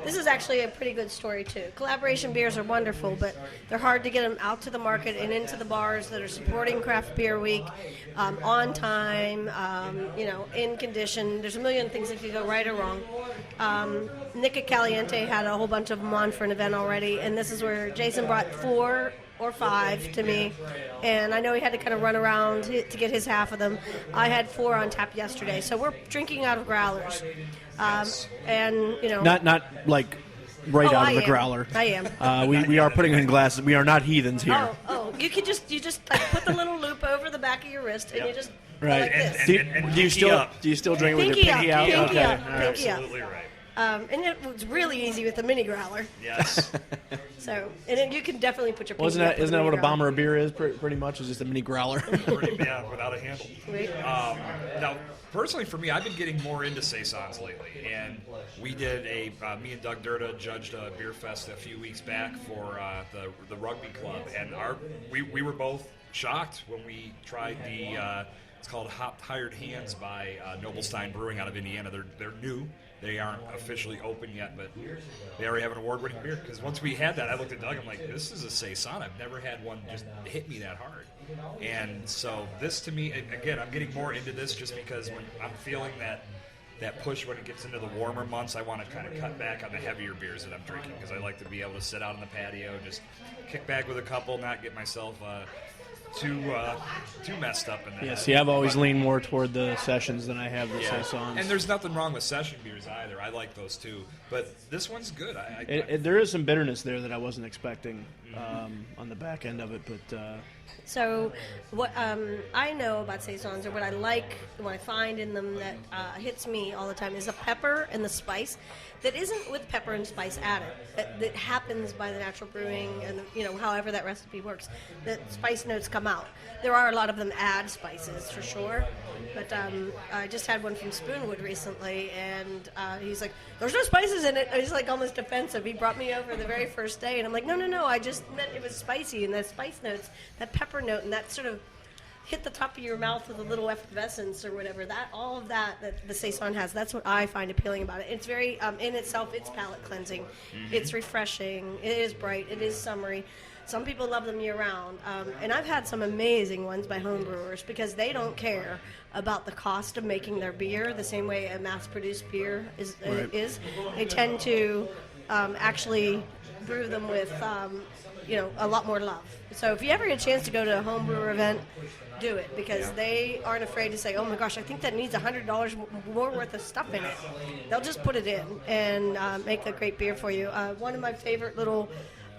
This is actually a pretty good story too. Collaboration beers are wonderful, but they're hard to get them out to the market and into the bars that are supporting Craft Beer Week on time. In condition. There's a million things that could go right or wrong. Nick Caliente had a whole bunch of them on for an event already, and this is where Jason brought 4 or 5 to me, and I know he had to kind of run around to get his half of them. I had 4 on tap yesterday, so we're drinking out of growlers, and not like right out of the am. growler. I am. We are putting in glasses. We are not heathens here. You just like put the little loop over the back of your wrist, and you just right. Like this. Do you still drink with your pinky out? Pinky okay. up. Absolutely right. And it was really easy with the mini growler. Yes. So, and then you can definitely put your. Well, isn't that what a bomber of beer is? Pretty much, is just a mini growler. Yeah, without a handle. Right. Now, personally, for me, I've been getting more into saisons lately, and we did me and Doug Durda judged a beer fest a few weeks back for the rugby club, and we were both shocked when we tried the. It's called Hop Tired Hands by Nobelstein Brewing out of Indiana. They're new. They aren't officially open yet, but they already have an award-winning beer. Because once we had that, I looked at Doug. I'm like, this is a saison. I've never had one just hit me that hard. And so this, to me, again, I'm getting more into this just because when I'm feeling that push when it gets into the warmer months, I want to kind of cut back on the heavier beers that I'm drinking because I like to be able to sit out on the patio, just kick back with a couple, not get myself too messed up in that. Yeah, see, I've always leaned more toward the sessions than I have the saisons. And there's nothing wrong with session beers either. I like those too. But this one's good. There is some bitterness there that I wasn't expecting on the back end of it, but. So, what I know about saisons, or what I like, what I find in them that hits me all the time, is the pepper and the spice that isn't with pepper and spice added. That happens by the natural brewing and however that recipe works. The spice notes come out. There are a lot of them add spices for sure, but I just had one from Spoonwood recently, and he's like, "There's no spices in it." He's like almost offensive. He brought me over the very first day, and I'm like, "No, I just meant it was spicy, and the spice notes, that pepper note, and that sort of hit the top of your mouth with a little effervescence or whatever. All of that the saison has. That's what I find appealing about it. It's very in itself. It's palate cleansing. Mm-hmm. It's refreshing. It is bright. It is summery. Some people love them year round, and I've had some amazing ones by home brewers because they don't care about the cost of making their beer the same way a mass-produced beer is. They tend to actually brew them with a lot more love. So if you ever get a chance to go to a home brewer event, do it because they aren't afraid to say, "Oh my gosh, I think that needs $100 more worth of stuff in it." They'll just put it in and make a great beer for you. One of my favorite little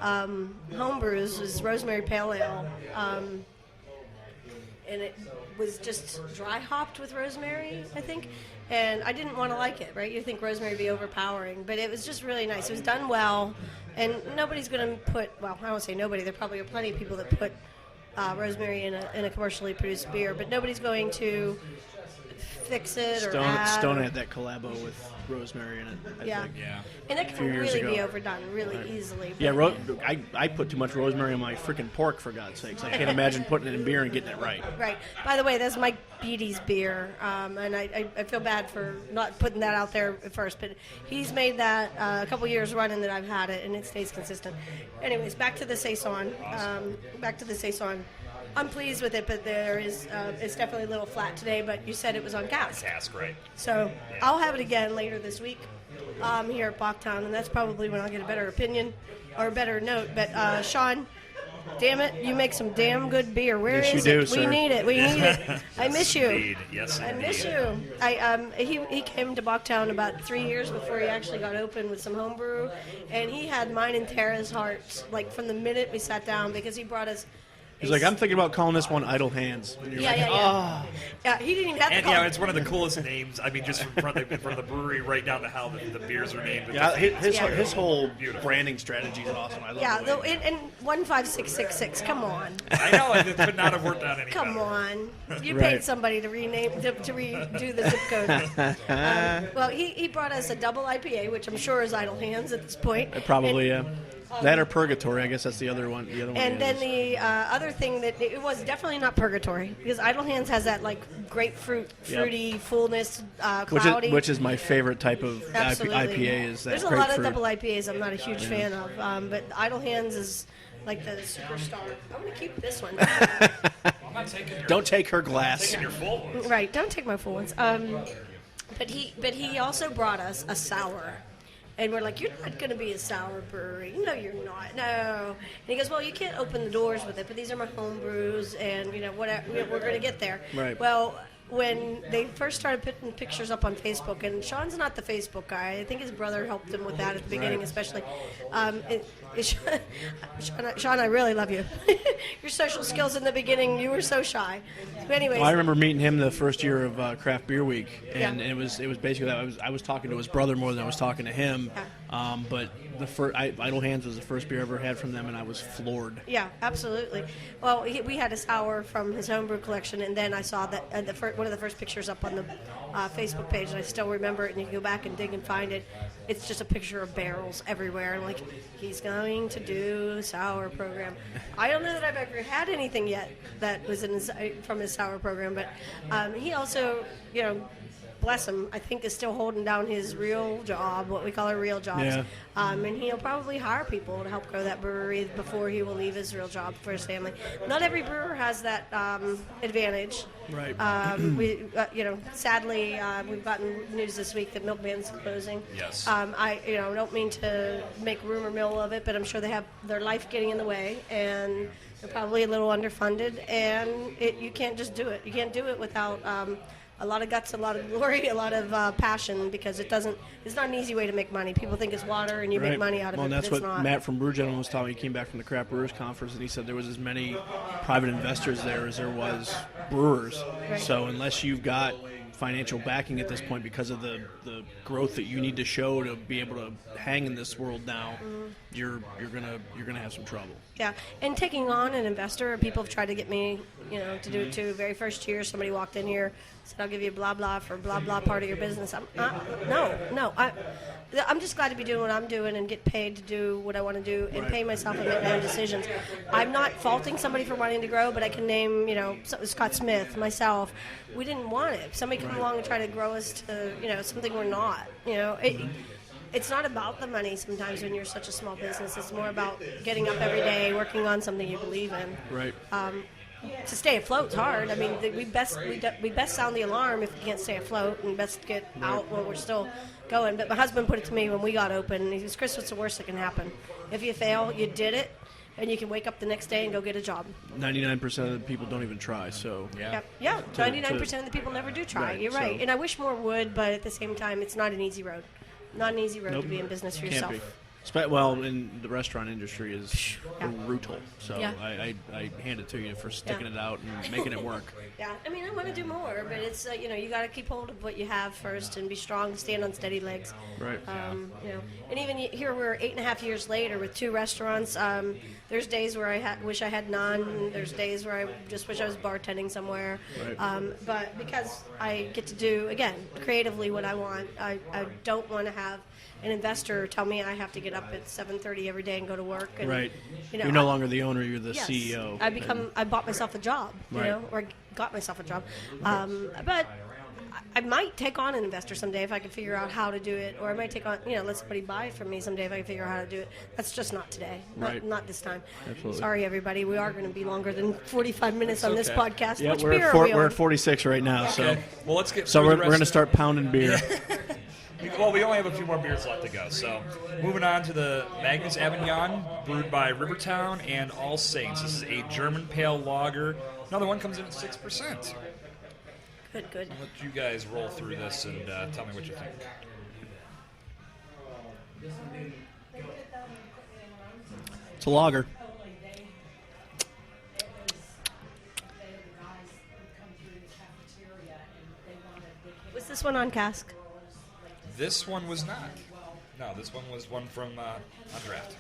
home brews is Rosemary Pale Ale, and it was just dry hopped with rosemary, I think, and I didn't want to like it. Right? You think rosemary would be overpowering, but it was just really nice. It was done well. And nobody's going to put, well, I won't say nobody, there probably are plenty of people that put rosemary in a commercially produced beer, but nobody's going to fix it or add. Stone had that collabo with rosemary in it, I think. Yeah. And it can really be overdone really easily. Yeah, I put too much rosemary on my freaking pork, for God's sakes. I can't imagine putting it in beer and getting it right. Right. By the way, that's Mike Beatty's beer, and I feel bad for not putting that out there at first, but he's made that a couple years running that I've had it, and it stays consistent. Anyways, back to the saison. I'm pleased with it, but it's definitely a little flat today, but you said it was on cask. Cask, right. So I'll have it again later this week here at Bocktown, and that's probably when I'll get a better opinion or a better note. But Sean, damn it, you make some damn good beer. Where is it? Sir. We need it. I miss you. Indeed. Yes, I indeed. miss you. He came to Bocktown about 3 years before he actually got open with some homebrew, and he had mine and Tara's hearts like from the minute we sat down because he brought us. He's like, I'm thinking about calling this one Idle Hands. And you're Yeah, he didn't even have to call it. It's one of the coolest names. I mean, just from the brewery right down to how the beers are named. Yeah, his whole branding strategy is awesome. I love it. And 15666. Come on. I know it could not have worked out any Come better. on. You paid somebody to redo the zip code. Well, he brought us a double IPA, which I'm sure is Idle Hands at this point. Probably, yeah. That or Purgatory, I guess that's the other one. And then the other thing that it was definitely not Purgatory because Idle Hands has that like grapefruit, fruity fullness, cloudy. Which is my favorite type of Absolutely. IPA. Is that There's a grapefruit. lot of double IPAs I'm not a huge fan of, but Idle Hands is like the superstar. I'm gonna keep this one. I'm not taking your, Don't take her glass. taking your full ones. Right, don't take my full ones. But he also brought us a sour. And we're like, you're not going to be a sour brewery. No, you're not. No. And he goes, well, you can't open the doors with it, but these are my home brews, and, whatever, we're going to get there. Right. Well, when they first started putting pictures up on Facebook, and Sean's not the Facebook guy. I think his brother helped him with that at the beginning, especially. Sean, I really love you. Your social skills in the beginning, you were so shy. But anyways. Well, I remember meeting him the first year of Craft Beer Week, and it was basically that I was talking to his brother more than I was talking to him. Yeah. But Idle Hands was the first beer I ever had from them, and I was floored. Yeah, absolutely. Well, we had a sour from his homebrew collection, and then I saw that one of the first pictures up on the Facebook page, and I still remember it, and you can go back and dig and find it. It's just a picture of barrels everywhere, and like, he's going to do a sour program. I don't know that I've ever had anything yet that was from his sour program, but he also, bless him, I think is still holding down his real job, what we call our real jobs. Yeah. And he'll probably hire people to help grow that brewery before he will leave his real job for his family. Not every brewer has that advantage. Right. Sadly, we've gotten news this week that Milkman's closing. Yes. I don't mean to make rumor mill of it, but I'm sure they have their life getting in the way, and they're probably a little underfunded, and you can't just do it. You can't do it without a lot of guts, a lot of glory, a lot of passion, because it's not an easy way to make money. People think it's water and you make money out of it, and but that's it's what not. Matt from Brew Gentleman was telling me. He came back from the Craft Brewers Conference, and he said there was as many private investors there as there was brewers. Right. So unless you've got financial backing at this point because of the growth that you need to show to be able to hang in this world now, you're gonna have some trouble. Yeah, and taking on an investor, people have tried to get me, to do it too. Very first year, somebody walked in here, said, "I'll give you blah blah for blah blah part of your business." I'm just glad to be doing what I'm doing and get paid to do what I want to do and pay myself and make my own decisions. I'm not faulting somebody for wanting to grow, but I can name, Scott Smith, myself. We didn't want it. If somebody come along and try to grow us to, something we're not. It's not about the money sometimes when you're such a small business. It's more about getting up every day, working on something you believe in. Right. To stay afloat's hard. I mean, we best sound the alarm if we can't stay afloat, and best get out while we're still going. But my husband put it to me when we got open, and he goes, "Chris, what's the worst that can happen? If you fail, you did it, and you can wake up the next day and go get a job." 99% of the people don't even try. So yeah, 99% of the people never do try. Right, You're right, so. and I wish more would, but at the same time, it's not an easy road. Not an easy road Nope. to be in business for Can't yourself. be. Well, in the restaurant industry is brutal. So Yeah. I hand it to you for sticking it out and making it work. Yeah, I mean, I want to do more, but it's you got to keep hold of what you have first and be strong, stand on steady legs. Right. And even here we're 8.5 years later with 2 restaurants. There's days where I wish I had none. There's days where I just wish I was bartending somewhere. Right. But because I get to do again creatively what I want, I don't want to have an investor tell me I have to get up at 7:30 every day and go to work. And, Right. You're no longer the owner. You're the yes, CEO. I bought myself a job, Right. or got myself a job. But I might take on an investor someday if I can figure out how to do it, or I might take on, let somebody buy it from me someday if I can figure out how to do it. That's just not today. Right. Not this time. Absolutely. Sorry, everybody. We are going to be longer than 45 minutes on this podcast. Yeah, Which we're beer at are we we're on? at 46 right now. Okay. So Well, let's get. so through we're the going to rest- start pounding beer. Well, we only have a few more beers left to go. So, moving on to the Magnus Avignon, brewed by Rivertown and All Saints. This is a German pale lager. Another one comes in at 6%. Good. I'll let you guys roll through this and tell me what you think. It's a lager. Was this one on cask? This one was not. No, this one was one from on draft.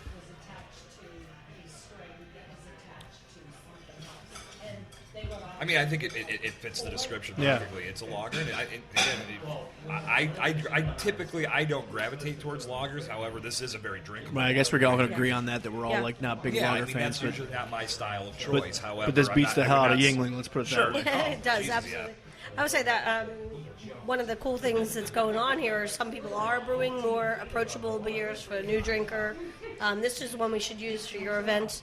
I mean, I think it fits the description perfectly. It's a lager. And I typically don't gravitate towards lagers. However, this is a very drinkable. Well, I guess we're all going to agree on that we're all Yeah. like not big Yeah, lager I mean, fans. that's usually not my style of choice. However, But this I'm beats not- the I hell would out of not- Yingling. Let's put it Sure. that way. It does, Jesus, absolutely. I would say that one of the cool things that's going on here is some people are brewing more approachable beers for a new drinker. This is one we should use for your event,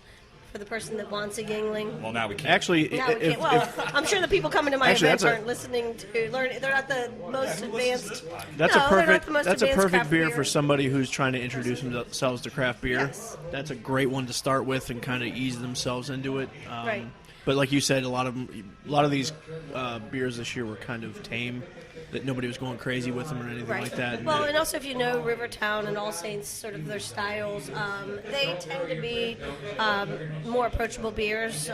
for the person that wants a Yingling. Well, now we can't. Actually, No, we can't. Well, I'm sure the people coming to my Actually, events that's a- aren't listening to learn. They're not the most advanced. That's No, a they're not perfect. the most That's a advanced perfect craft beer for somebody who's trying to introduce themselves to craft beer. Yes. That's a great one to start with and kind of ease themselves into it. Right. But like you said, a lot of these beers this year were kind of tame. that nobody was going crazy with them or anything like that. Well, and also if you know Rivertown and All Saints, sort of their styles, they tend to be more approachable beers.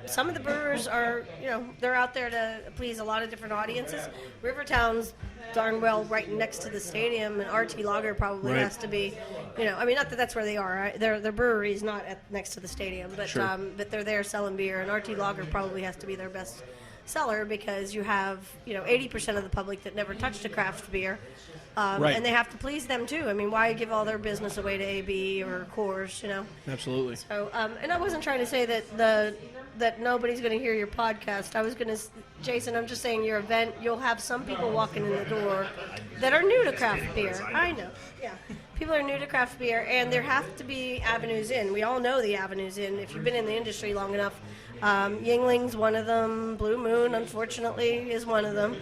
Some of the brewers are, they're out there to please a lot of different audiences. Rivertown's darn well right next to the stadium, and RT Lager probably has to be, not that that's where they are. Right? Their brewery is not next to the stadium, but but they're there selling beer, and RT Lager probably has to be their best seller because you have 80% of the public that never touched a craft beer, and they have to please them too. I mean, why give all their business away to AB or Coors? Absolutely. So, and I wasn't trying to say that nobody's going to hear your podcast. I was going to, Jason, I'm just saying your event, you'll have some people walking in the door that are new to craft beer. I know, yeah. People are new to craft beer, and there have to be avenues in. We all know the avenues in. If you've been in the industry long enough, Yingling's one of them. Blue Moon, unfortunately, is one of them.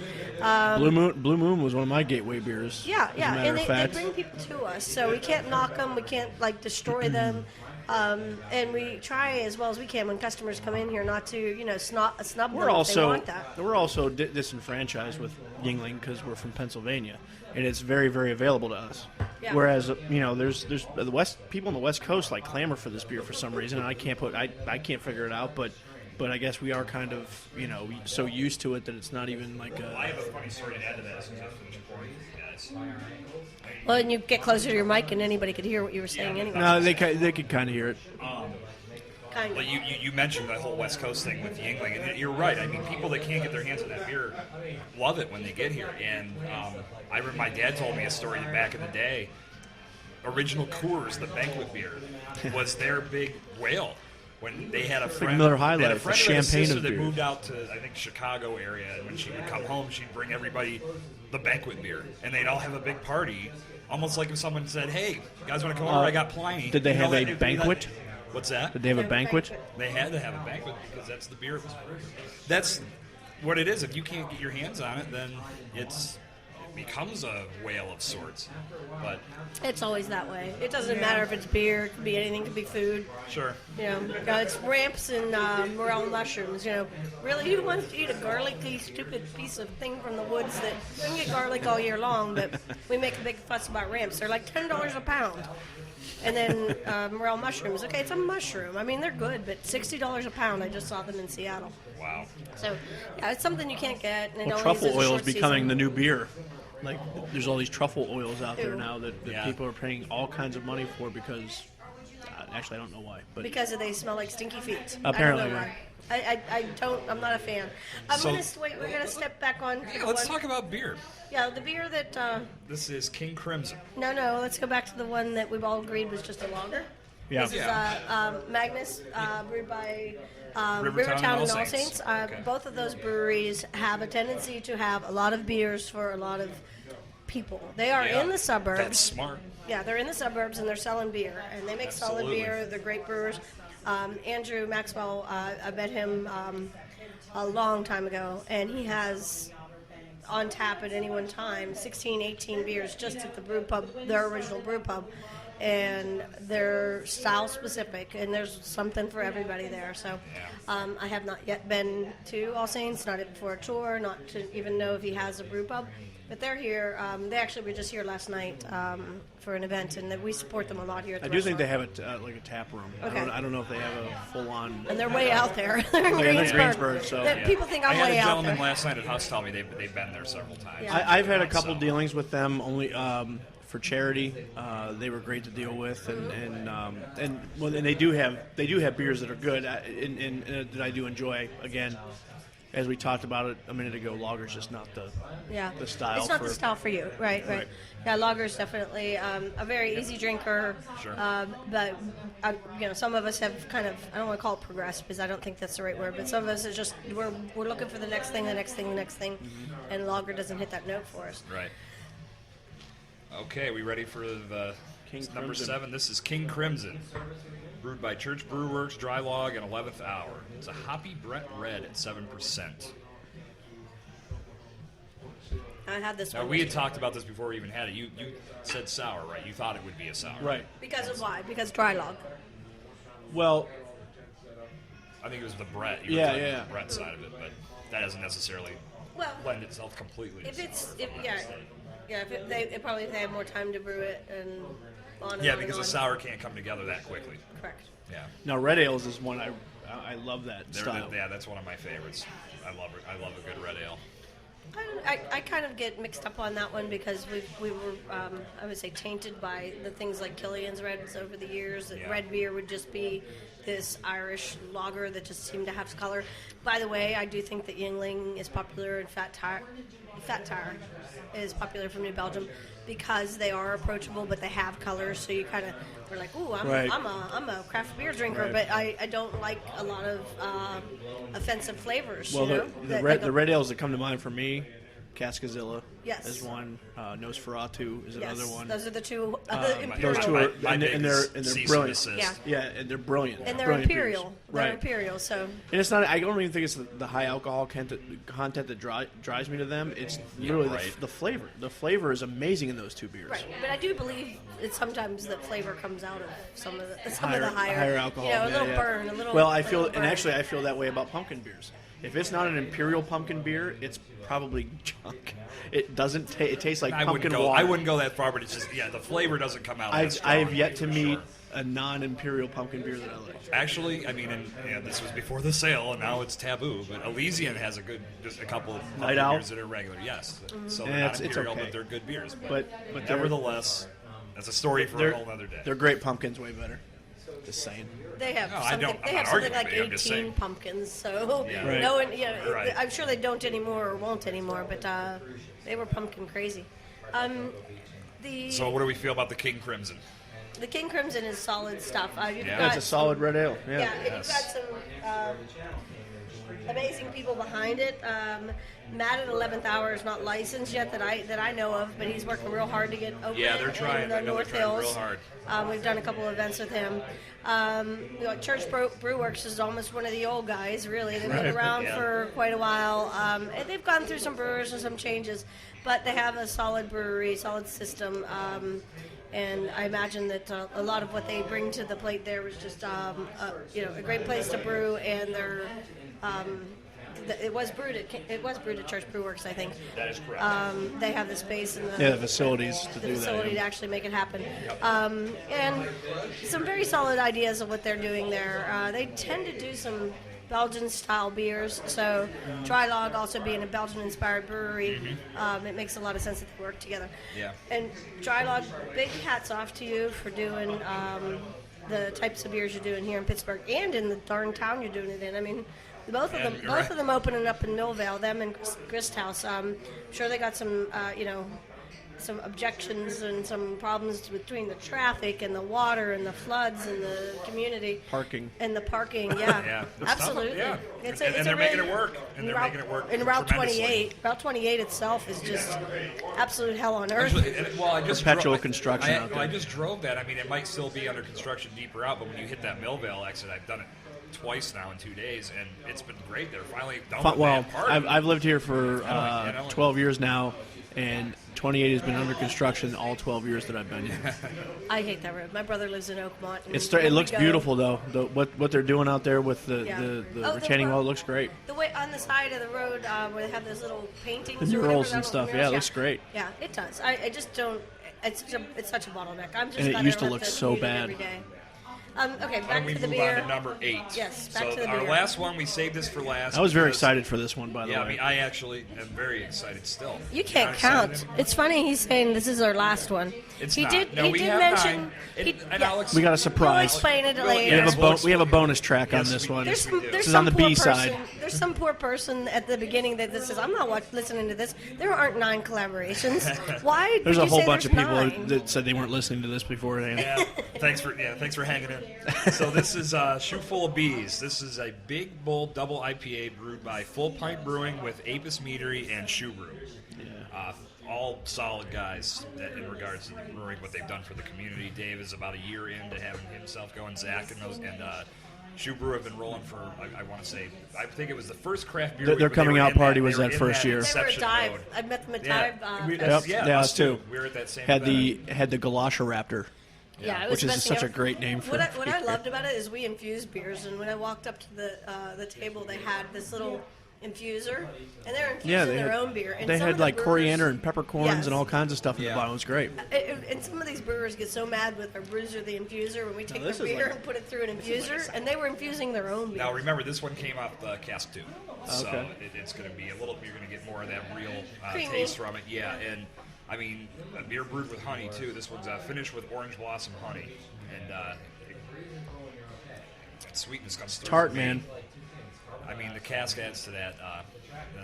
Blue Moon was one of my gateway beers. Yeah, and they bring people to us, so we can't knock them. We can't destroy them. And we try as well as we can when customers come in here not to, snub them if they want that. We're also disenfranchised with Yuengling because we're from Pennsylvania, and it's very, very available to us. Yeah. Whereas, there's the people on the West Coast clamor for this beer for some reason, and I can't figure it out, but I guess we are kind of, so used to it that it's not even like a... I have a funny story to add to that as soon as I finish pouring these guys. Well, and you get closer to your mic, and anybody could hear what you were saying anyway. No, they could kind of hear it. Well, you mentioned the whole West Coast thing with Yuengling, and you're right. I mean, people that can't get their hands on that beer love it when they get here. And I remember my dad told me a story back in the day. Original Coors, the banquet beer, was their big whale. When they had a friend, Miller High Life, they had a friend the champagne of that beer. moved out to, I think, Chicago area, and when she would come home, she'd bring everybody the banquet beer, and they'd all have a big party, almost like if someone said, "Hey, you guys want to come over? I got Pliny." Did they have a banquet? What's that? Did they have a banquet? They had to have a banquet because that's the beer it was brewed. That's what it is. If you can't get your hands on it, then it becomes a whale of sorts. But it's always that way. It doesn't matter if it's beer, it could be anything, it could be food. Sure. It's ramps and morel mushrooms. Really, who wants to eat a garlicky, stupid piece of thing from the woods that we can get garlic all year long, but we make a big fuss about ramps. They're like $10 a pound. And then morel mushrooms. Okay, it's a mushroom. I mean, they're good, but $60 a pound. I just saw them in Seattle. Wow. So, yeah, it's something you can't get. And truffle oil is becoming the new beer. There's all these truffle oils out there now that people are paying all kinds of money for because, actually, I don't know why. But because they smell like stinky feet. Apparently. I don't know why. I don't. I'm not a fan. We're gonna step back on. Yeah, let's talk about beer. Yeah, the beer that. This is King Crimson. No. Let's go back to the one that we've all agreed was just a lager. Yeah. This is Magnus, brewed by Rivertown and All Saints. Okay. Both of those breweries have a tendency to have a lot of beers for a lot of people. They are in the suburbs. That's smart. Yeah, they're in the suburbs and they're selling beer, and they make solid beer. They're great brewers. Andrew Maxwell, I met him a long time ago, and he has on tap at any one time 16, 18 beers just at the brew pub, their original brew pub, and they're style specific, and there's something for everybody there. So I have not yet been to All Saints, not even for a tour, not to even know if he has a brew pub. But they're here. They actually were just here last night for an event, and we support them a lot here at the restaurant. think they have a tap room. Okay. I don't know if they have a full-on... And they're way out there. They're in Greensburg. So. People think I'm way out there. I had a gentleman last night at Huss tell me they've been there several times. Yeah. I've had a couple dealings with them only for charity. They were great to deal with, and they do have beers that are good and that I do enjoy. Again, as we talked about it a minute ago, lager's just not the style. It's not the style for you, right? Yeah, lager's definitely a very easy drinker. Sure. But some of us have kind of, I don't want to call it progressed because I don't think that's the right word, but some of us is just we're looking for the next thing, and lager doesn't hit that note for us. Right. Okay, we ready for the number Crimson. 7? This is King Crimson, brewed by Church Brewworks, Dry Log, and 11th Hour. It's a hoppy Brett Red at 7%. I had this Now, one. we had talked about this before we even had it. You said sour, right? You thought it would be a sour. Right. Because of why? Because dry log. Well, I think it was the Brett. Yeah. The Brett side of it, but that doesn't necessarily lend itself completely. If they have more time to brew it and on and Yeah, on because and a on. sour can't come together that quickly. Correct. Yeah. Now, red ales is one I love that style. Yeah, that's one of my favorites. I love a good red ale. I kind of get mixed up on that one because we were, I would say, tainted by the things like Killian's Reds over the years. That red beer would just be this Irish lager that just seemed to have color. By the way, I do think that Yingling is popular and Fat Tire is popular from New Belgium because they are approachable, but they have colors. So you kind of are like, ooh, I'm a craft beer drinker, Right. but I don't like a lot of offensive flavors. Well, you know? the red ales that come to mind for me, Cascazilla Yes. is one. Nosferatu is another one. Those are the two Those two are, and they're cease brilliant. and desist. Yeah. Yeah, and they're brilliant. And they're Brilliant imperial. beers. They're Right. imperial, so And it's not. I don't even think it's the high alcohol content that drives me to them. It's really right. the flavor. The flavor is amazing in those two beers. right. But I do believe that sometimes the flavor comes out of some of the Higher higher alcohol. You know, a yeah, little yeah. burn, a little. Well, I a feel, little and burn. actually, I feel that way about pumpkin beers. If it's not an imperial pumpkin beer, it's probably junk. It doesn't. It tastes like pumpkin water. I wouldn't go that far, but it's just the flavor doesn't come out. that strong, I've yet to for meet sure. a non-imperial pumpkin beer that I like. Actually, I mean, this was before the sale, and now it's taboo. But Elysian has just a couple of Night pumpkin Owl? beers that are regular. Yes, so Yeah, they're not it's imperial, okay. but they're good beers. But they're- nevertheless, that's a story for a whole other day. They're great pumpkins, way better. Just saying. They have No, I something. don't- They I'm have not something arguing like with you, I'm just 18 saying. pumpkins. So Yeah. Right. no one, Right. I'm sure they don't anymore or won't anymore. But they were pumpkin crazy. So, what do we feel about the King Crimson? The King Crimson is solid stuff. You've Yeah. got That's a solid red ale. Yeah, Yeah. and you've got some amazing people behind it. Matt at 11th Hour is not licensed yet that I know of, but he's working real hard to get open. Yeah, they're trying. In the I know they're North trying Hills. real hard. We've done a couple of events with him. Church Brewworks is almost one of the old guys, really. They've been around Yeah. for quite a while. And they've gone through some brewers and some changes, but they have a solid brewery, solid system. And I imagine that a lot of what they bring to the plate there was just, a great place to brew, and they're. It was brewed at Church Brewworks, I think. That is correct. They have the space and Yeah, the facilities to the do facility that. to actually make it happen. And some very solid ideas of what they're doing there. They tend to do some Belgian-style beers, so Trilog also being a Belgian-inspired brewery, it makes a lot of sense that they work together. Yeah. And Trilog, big hats off to you for doing the types of beers you're doing here in Pittsburgh and in the darn town you're doing it in. I mean, both of them opening up in Millvale, them and Grist House. I'm sure they got some, some objections and some problems between the traffic and the water and the floods and the community. Parking. And the parking, yeah. Yeah. Absolutely. Yeah. It's And they're making it work. And they're Route- making it work And Route tremendously. 28. Route 28 itself is just absolute hell on earth. Actually, I just Perpetual drove, construction out there. I just drove that. I mean, it might still be under construction deeper out, but when you hit that Millvale exit, I've done it twice now in 2 days, and it's been great. They're finally done with Well, that part. I've lived here for I know. 12 years now, and 28 has been under construction all 12 years that I've been here. I hate that road. My brother lives in Oakmont. and It when we looks go- beautiful though. What they're doing out there with the Yeah. the retaining wall looks great. The way on the side of the road where they have those little paintings, The or whatever, murals and those stuff. murals, Yeah, it looks great. Yeah, it does. I just don't. It's such a bottleneck. I'm just. And it glad I used to don't look have so commute it bad. Every day. Okay, Why back don't we to the move beer. on to number 8? Yes, back so to the our beer. last one, we saved this for last. I was very because- excited for this one, by the Yeah, way. I mean, I actually am very excited still. You can't Not count. excited? It's funny he's saying this is our last one. It's he not. did. No, he we did have mention. 9. he- And yeah. I'll We got a We'll surprise. explain it We'll- later. yeah. We have a bonus track on Yes, this we one. do. There's some. This There's is some on the poor B side. person. There's some poor person at the beginning that says, "I'm not listening to this." There aren't 9 collaborations. Why? There's did a you whole say bunch of there's people 9? that said they weren't listening to this beforehand. Yeah, thanks for hanging in. So this is Shoe Full of Bees. This is a big, bold double IPA brewed by Full Pint Brewing with Apis Meadery and Shoe Brew. All solid guys in regards to the brewing, what they've done for the community. Dave is about a year into having himself going. Zach and Shoe Brew have been rolling for, I want to say, I think it was the first craft beer. Their week, but they coming were out in party they was were that in first year. They were at inception Dive. mode. I met them at Yeah, Dive. we- Fest. yeah, yeah, us us too. We were at that same Had event. the Galosha Yeah, it was which is messing such a up. great name for What a I beer. loved about it is we infused beers, and when I walked up to the table, they had this little infuser, and they're infusing Yeah, they their had- own beer. And They some had of the like brewers- coriander and peppercorns Yes. and all kinds of stuff in the Yeah. bottle. It was great. And some of these brewers get so mad with their brews or the infuser when we take this their is beer like- and put it through an infuser, and they were infusing their own beer. Now remember, this one came off cask 2, so Okay. it's going to be a little. You're going to get more of that real Creamy. taste from it. Yeah, and I mean, a beer brewed with honey too. This one's finished with orange blossom honey, and sweetness comes through. Tart, for me. man. I mean, the cask adds to that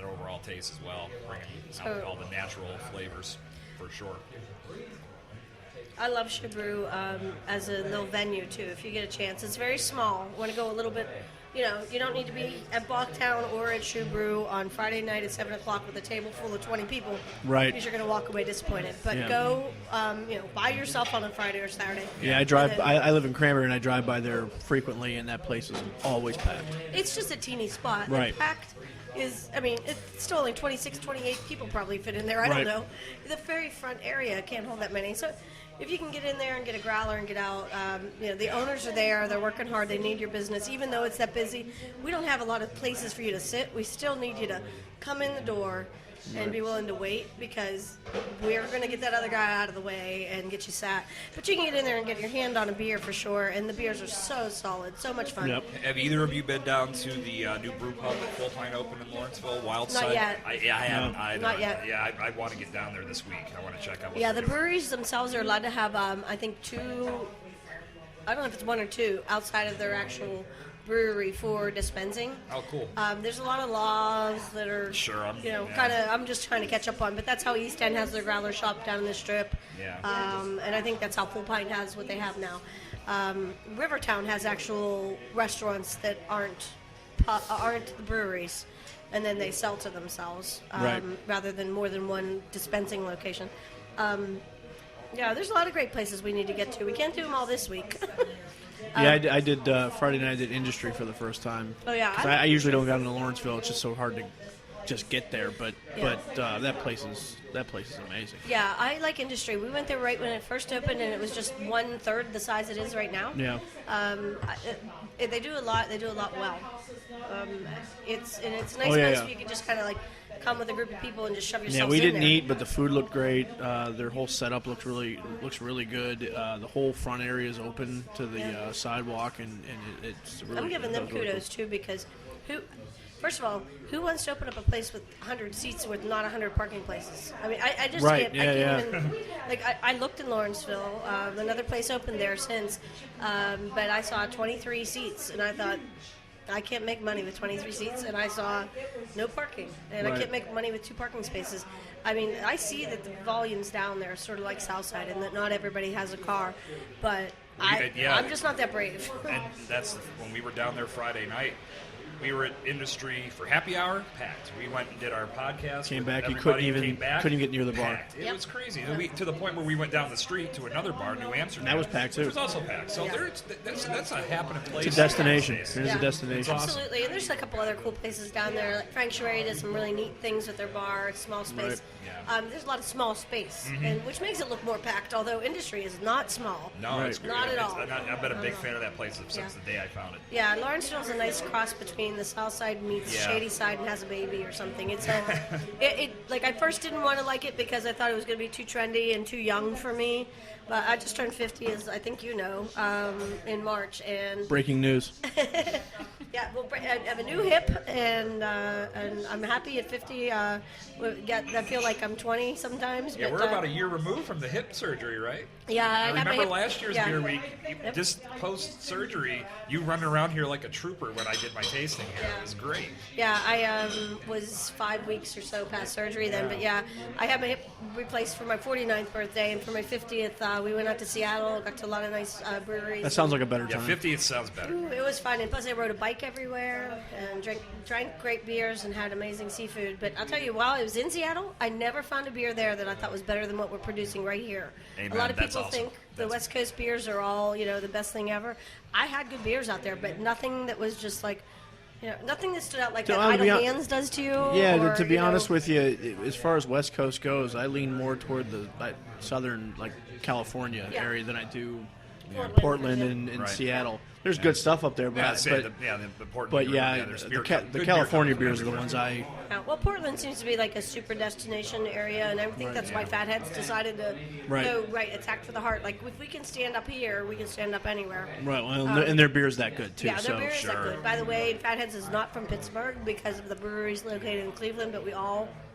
overall taste as well, bringing out all the natural flavors for sure. I love Shoe Brew as a little venue too. If you get a chance, it's very small. Want to go a little bit, you don't need to be at Bocktown or at Shoe Brew on Friday night at 7 o'clock with a table full of 20 people. Right. Because you're going to walk away disappointed. But Yeah. go, by yourself on a Friday or Saturday. Yeah, I drive. And then- I live in Cranberry, and I drive by there frequently, and that place is always packed. It's just a teeny spot. Right. And packed is, it's still only 26, 28 people probably fit in there. I Right. don't know. The very front area can't hold that many. So if you can get in there and get a growler and get out, the owners are there. They're working hard. They need your business. Even though it's that busy, we don't have a lot of places for you to sit. We still need you to come in the door and be willing to wait, because we're going to get that other guy out of the way and get you sat. But you can get in there and get your hand on a beer for sure, and the beers are so solid, so much fun. Yep. Have either of you been down to the new brew pub that Full Pint opened in Lawrenceville, Wildside? Not yet. I haven't either. Not yet. Yeah, I want to get down there this week. I want to check out what Yeah, they're the doing. breweries themselves are allowed to have, I think, I don't know if it's one or two, outside of their actual brewery for dispensing. Oh, cool. There's a lot of laws that are, Sure, I'm just trying to catch up on, but that's how East End has their growler shop down in the Strip. Yeah. And I think that's how Full Pint has what they have now. Rivertown has actual restaurants that aren't the breweries, and then they sell to themselves, Right. rather than more than one dispensing location. Yeah, there's a lot of great places we need to get to. We can't do them all this week. Yeah, I did Friday night. I did Industry for the first time. Oh, yeah. 'Cause I usually don't go down to Lawrenceville. It's just so hard to just get there. But Yeah. that place is amazing. Yeah, I like Industry. We went there right when it first opened, and it was just 1/3 the size it is right now. Yeah. They do a lot. They do a lot well. It's a nice Oh, yeah, place yeah. where you can just kind of like come with a group of people and just shove yourself. Yeah, we in didn't there. eat, but the food looked great. Their whole setup looks really good. The whole front area is open to the sidewalk, and it's really. I'm giving them it was really kudos too, because first of all, who wants to open up a place with 100 seats with not 100 parking places? I mean, I just Right, can't. I yeah, can't even. Like, I looked in Lawrenceville. Another place opened there since, but I saw 23 seats, and I thought, I can't make money with 23 seats, and I saw no parking, and I Right. can't make money with 2 parking spaces. I mean, I see that the volume's down there, sort of like Southside, and that not everybody has a car, but I'm just not that brave. And that's when we were down there Friday night. We were at Industry for happy hour, packed. We went and did our podcast. Came with back, you everybody, couldn't even- came back, couldn't get near the bar. packed. It Yep. was crazy. To the point where we went down the street to another bar, New Amsterdam. That was packed, too. Which was also packed. So Yeah. that's a happening place. It's a destination. It is Yeah. a destination. It's awesome. Absolutely, and there's a couple other cool places down there. Like Frank Sherry does some really neat things with their bar, small space. Right. Yeah. There's a lot of small space, and which makes it look more packed. Although Industry is not small. No, Right. it's great. Not at all. I've been a big fan of that place since Yeah. the day I found it. Yeah, Lawrenceville's a nice cross between the South Side meets Yeah. Shady Side and has a baby or something. It's like I first didn't want to like it because I thought it was going to be too trendy and too young for me. But I just turned 50, as I think you know, in March, and Breaking news. yeah, well, I have a new hip, and I'm happy at 50. I feel like I'm 20 sometimes. Yeah, but, we're about a year removed from the hip surgery, right? Yeah, I I had my remember hip- last year's yeah. beer week, Yep. just post-surgery, you running around here like a trooper when I did my tasting here. It was great. Yeah, I was 5 weeks or so past surgery then, but yeah, I had my hip replaced for my 49th birthday, and for my 50th, we went out to Seattle, got to a lot of nice breweries. That sounds like a better Yeah, time. 50th sounds better. Ooh, it was fun, and plus I rode a bike everywhere and drank great beers and had amazing seafood. But I'll tell you, while I was in Seattle, I never found a beer there that I thought was better than what we're producing right here. Amen. A lot of That's people awesome. think the West Coast beers are all, the best thing ever. I had good beers out there, but nothing that was just like, nothing that stood out like that To Idle be hon- Hands does to you. Yeah, or, to be honest with you, as far as West Coast goes, I lean more toward the southern, like California Yeah. area than I do Portland and Right. Seattle. There's good stuff up there, but the Portland but beer, yeah, there's the, beer, the good California beer beers are the everywhere. ones I. Well, Portland seems to be like a super destination area, and I think that's why Fatheads decided to go attack for the heart. Like, if we can stand up here, we can stand up anywhere. Right, well, and their beer's that good too. Yeah, their so. beer is that good. By the way, Fatheads is not from Pittsburgh because of the breweries located in Cleveland, but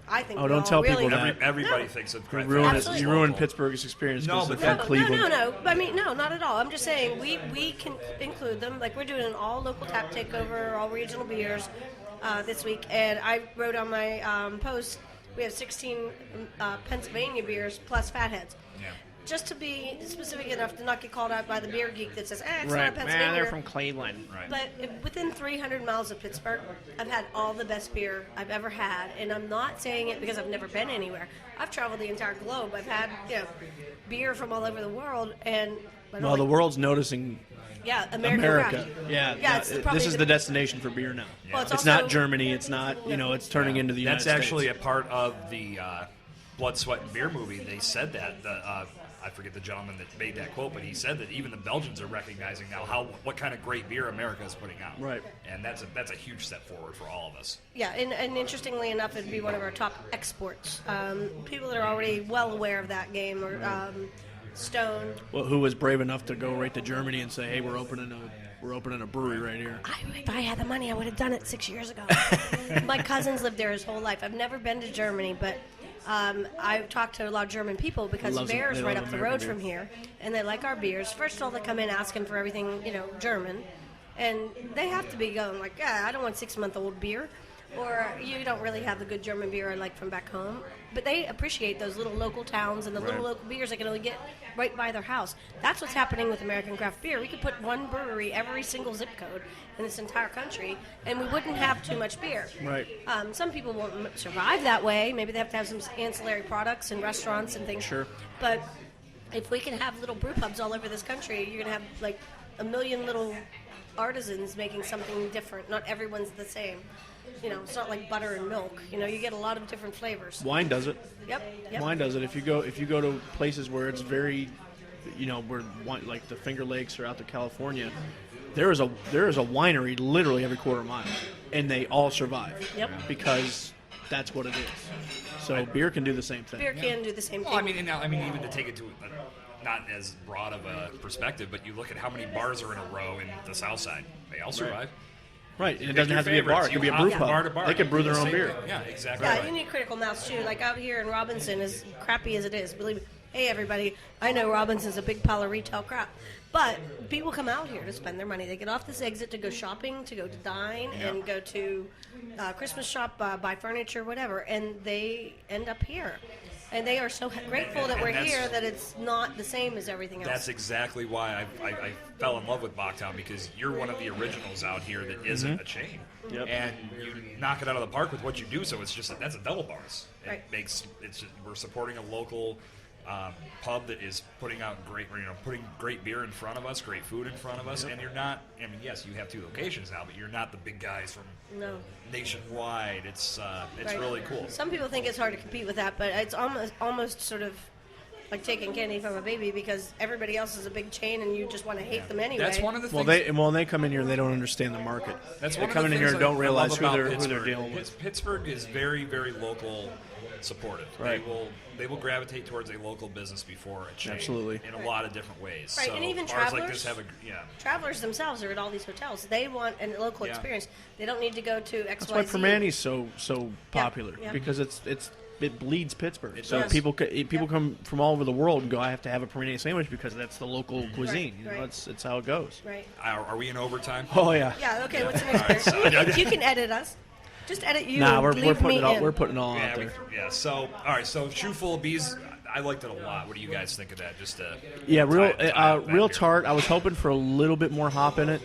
I think Oh, we don't all tell really people that. Everybody No. thinks of You Craft ruined Beer it. is You local. ruined Pittsburgh's experience No, because but of that- Cleveland. No. I mean, no, not at all. I'm just saying we can include them. Like, we're doing an all local tap takeover, all regional beers this week, and I wrote on my post we have 16 Pennsylvania beers plus Fatheads. Yeah. Just to be specific enough to not get called out by the beer geek that says, it's not a Right, Pennsylvania man, they're beer. from Cleveland. Right. But within 300 miles of Pittsburgh, I've had all the best beer I've ever had, and I'm not saying it because I've never been anywhere. I've traveled the entire globe. I've had beer from all over the world, and Well, the world's noticing American America. craft. Yeah, it's probably this is the destination for beer now. Well, It's it's not also- Germany. It's not, it's turning into the United That's States. actually a part of the Blood, Sweat, and Beer movie. They said that. I forget the gentleman that made that quote, but he said that even the Belgians are recognizing now what kind of great beer America is putting out. Right. And that's a huge step forward for all of us. Yeah, and interestingly enough, it'd be one of our top exports. People that are already well aware of that game are Stone. Well, who was brave enough to go right to Germany and say, "Hey, we're opening a brewery right here." If I had the money, I would have done it 6 years ago. My cousin's lived there his whole life. I've never been to Germany, but I've talked to a lot of German people because Bear's they right love up the American road beer. from here, and they like our beers. First of all, they come in asking for everything, German, and they have to be going like, I don't want 6-month-old beer, or you don't really have the good German beer I like from back home. But they appreciate those little local towns and the little local beers they can only get right by their house. That's what's happening with American craft beer. We could put one brewery every single zip code in this entire country, and we wouldn't have too much beer. Right. Some people won't survive that way. Maybe they have to have some ancillary products in restaurants and things. Sure. But if we can have little brew pubs all over this country, you're going to have like a million little artisans making something different. Not everyone's the same. It's not like butter and milk. You get a lot of different flavors. Wine does it. Yep. Wine does it. If you go to places where it's very, where wine, like the Finger Lakes or out to California, there is a winery literally every quarter mile, and they all survive. Yep. Because that's what it is. So beer can do the same thing. Beer can do the same thing. Well, I mean, even to take it to not as broad of a perspective, but you look at how many bars are in a row in the South Side. They all survive. Right, and it Pick doesn't your have to be a bar. favorites. It could be a You brew hop pub. bar to bar. They could brew their own Same beer. thing. Yeah, exactly. Yeah, right. you need critical mass too. Like out here in Robinson, as crappy as it is, believe me. Hey, everybody, I know Robinson's a big pile of retail crap, but people come out here to spend their money. They get off this exit to go shopping, to go to dine, and go to Christmas shop, buy furniture, whatever, and they end up here. And they are so grateful that we're And that's- here that it's not the same as everything else. That's exactly why I fell in love with Bocktown, because you're one of the originals out here that isn't a chain. Yep. And you knock it out of the park with what you do, so it's just that's a double bars. Right. We're supporting a local pub that is putting great beer in front of us, great food in front of us, and you're not. I mean, yes, you have 2 locations now, but you're not the big guys from No. nationwide. It's Right. really cool. Some people think it's hard to compete with that, but it's almost sort of like taking candy from a baby because everybody else is a big chain and you just want to hate them anyway. That's one of the Well, things. when they come in here, they don't understand the market. That's They one of come the in here things and don't I realize love who about they're Pittsburgh. dealing with. Pittsburgh is very, very local supportive. Right. They will gravitate towards a local business before a chain. Absolutely. In a lot of different ways. Right, so and even bars like travelers. this have Travelers themselves are at all these hotels. They want a local Yeah. experience. They don't need to go to XYZ. That's why Permani's so popular yeah. because it bleeds Pittsburgh. It So does. people come from all over the world and go, I have to have a Permani sandwich because that's the local cuisine. right. It's how it goes. Right. Are we in overtime? Oh yeah. Yeah. Okay. What's the next beer? You can edit us. Just edit you. Nah, and we're leave putting me it all in. we're putting it all Yeah, out there. So all right. So Shoe Full of Bees. I liked it a lot. What do you guys think of that? Just Yeah, real tie up that real beer. tart. I was hoping for a little bit more hop in it,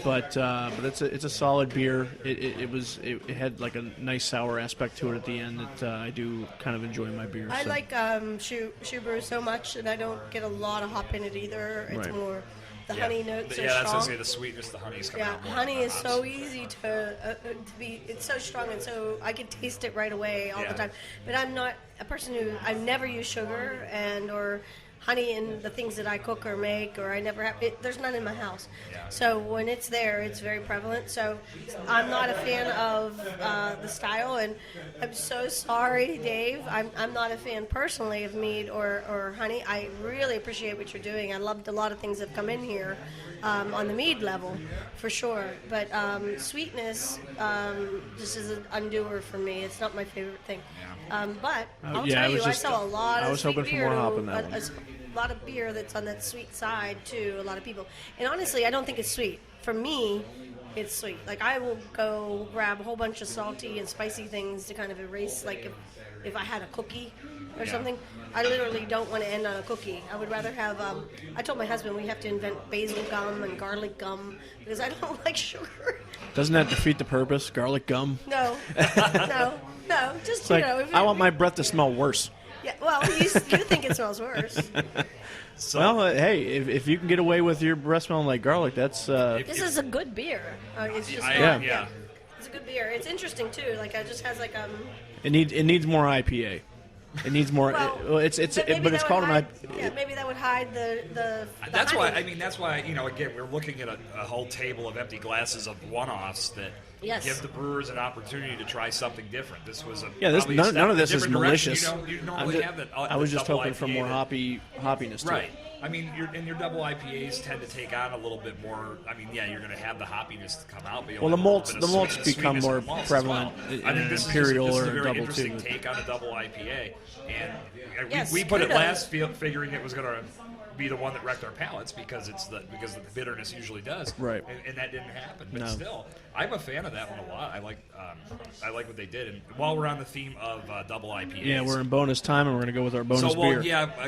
but it's a solid beer. It had like a nice sour aspect to it at the end that I do kind of enjoy my beer. I so. like Shoe Brew so much, and I don't get a lot of hop in it either. It's Right. more the Yeah. honey notes are Yeah, that's strong. gonna say the sweetness. The honey's coming Yeah, out more. honey than is hops. so easy to be. It's so strong and so I can taste it right away all Yeah. the time. But I'm not a person who I've never used sugar or honey in the things that I cook or make, or I never have it. There's none in my house. Yeah. So when it's there, it's very prevalent. So I'm not a fan of the style, and I'm so sorry, Dave. I'm not a fan personally of mead or honey. I really appreciate what you're doing. I loved a lot of things that have come in here on the mead level, for sure. But sweetness just is an undoer for me. It's not my favorite thing. But I'll tell you, I saw a lot of sweet beer. A lot of beer that's on that sweet side to a lot of people. And honestly, I don't think it's sweet. For me, it's sweet. Like, I will go grab a whole bunch of salty and spicy things to kind of erase, like if I had a cookie or something. I literally don't want to end on a cookie. I would rather have, I told my husband we have to invent basil gum and garlic gum because I don't like sugar. Doesn't that defeat the purpose, garlic gum? No, just, it's like, I want my breath to smell worse. Yeah, well, you think it smells worse. Hey, if you can get away with your breath smelling like garlic, that's... This is a good beer. It's just yeah. It's a good beer. It's interesting, too. Like, it just has, like, It needs more IPA. It needs more... but it's called an IPA. Yeah, maybe that would hide the That's honey. that's why, again, we're looking at a whole table of empty glasses of one-offs that give the brewers an opportunity to try something different. This was none of this is malicious. You normally have that. I was just hoping for more hoppiness to it. Right. I mean, your double IPAs tend to take on a little bit more. I mean, yeah, you're going to have the hoppiness to come out. Well, the malts become more prevalent in I think an imperial this is or a very double interesting too. take on a double IPA, and Yes, we put it kudos. last figuring it was going to be the one that wrecked our palates because the bitterness usually does. Right. And that didn't happen. But still, I'm a fan of that one a lot. I like what they did. And while we're on the theme of double IPAs, yeah, we're in bonus time, and we're going to go with our bonus beer.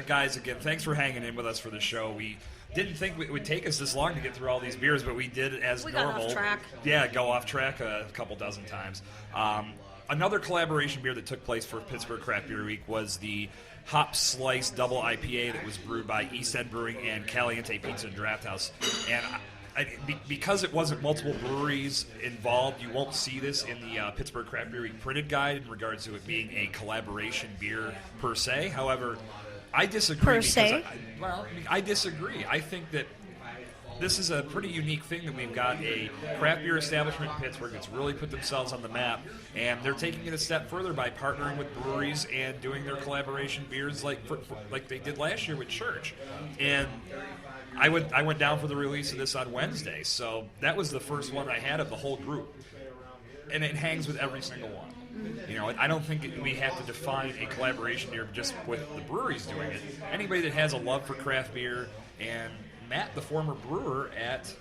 Guys, again, thanks for hanging in with us for the show. We didn't think it would take us this long to get through all these beers, but we did it as normal. Got off track. Yeah, go off track a couple dozen times. Another collaboration beer that took place for Pittsburgh Craft Beer Week was the Hop Sliced Double IPA that was brewed by East End Brewing and Caliente Pizza and Draft House. And because it wasn't multiple breweries involved, you won't see this in the Pittsburgh Craft Beer Week printed guide in regards to it being a collaboration beer per se. However, I disagree. I disagree. I think that this is a pretty unique thing that we've got a craft beer establishment in Pittsburgh that's really put themselves on the map, and they're taking it a step further by partnering with breweries and doing their collaboration beers like they did last year with Church. And I went down for the release of this on Wednesday, so that was the first one I had of the whole group, and it hangs with every single one. I don't think we have to define a collaboration beer just with the breweries doing it. Anybody that has a love for craft beer, and Matt, the former brewer at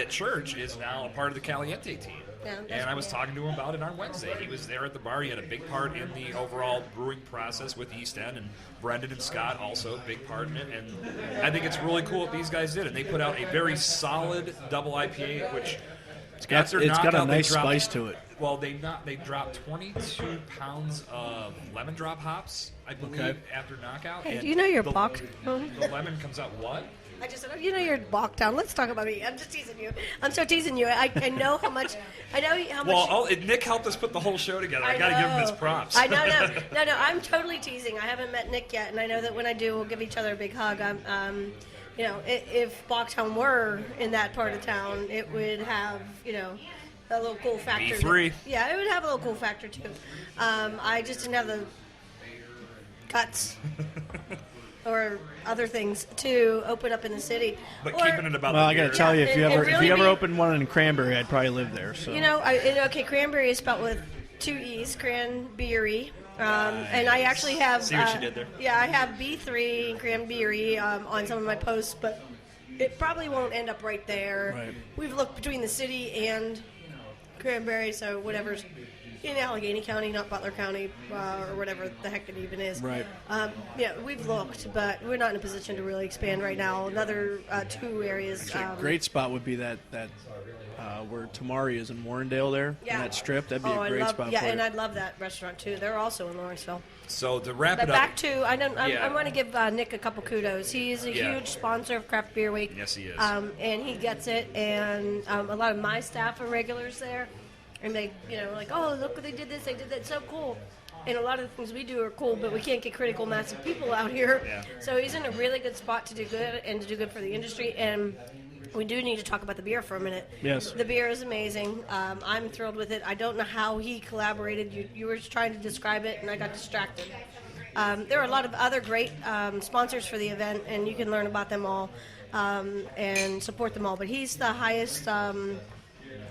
Church, is now a part of the Caliente team. Yeah, and I was talking to him about it on Wednesday. He was there at the bar. He had a big part in the overall brewing process with East End, and Brendan and Scott also a big part in it. And I think it's really cool what these guys did. And they put out a very solid double IPA, which it's got a nice spice to it. Well, they dropped 22 pounds of lemon drop hops, I believe, after knockout. Hey, and do you know your the lemon comes out what? I just said, you're Bocktown. Let's talk about me. I'm just teasing you. I'm so teasing you. I know how much. I know how much. Well, Nick helped us put the whole show together. I got to give him his props. I know, no. I'm totally teasing. I haven't met Nick yet, and I know that when I do, we'll give each other a big hug. If Bocktown were in that part of town, it would have, a little cool factor. B3. Yeah, it would have a little cool factor too. I just didn't have the guts. Or other things to open up in the city. But keeping it about I got to tell you, if you ever opened one in Cranberry, I'd probably live there. So Cranberry is spelled with 2 E's, Cranberry. And I actually have. See what you did there? Yeah, I have B3 and Cranberry on some of my posts, but it probably won't end up right there. Right. We've looked between the city and Cranberry, so whatever's in Allegheny County, not Butler County, or whatever the heck it even is. Right. We've looked, but we're not in a position to really expand right now. Another 2 areas. Actually, a great spot would be that where Tamari is in Warrendale there, in that strip. That'd be a great spot for Yeah, it. and I'd love that restaurant, too. They're also in Lawrenceville. So to wrap But it up. back to, I want to give Nick a couple kudos. He's a huge sponsor of Craft Beer Week. Yes, he is. And he gets it, and a lot of my staff are regulars there. And they, like, oh, look what they did this, they did that, so cool. and a lot of the things we do are cool, but we can't get critical mass of people out here. Yeah. So he's in a really good spot to do good and to do good for the industry. And we do need to talk about the beer for a minute. Yes. The beer is amazing. I'm thrilled with it. I don't know how he collaborated. You were trying to describe it, and I got distracted. There are a lot of other great sponsors for the event, and you can learn about them all and support them all. But he's the highest.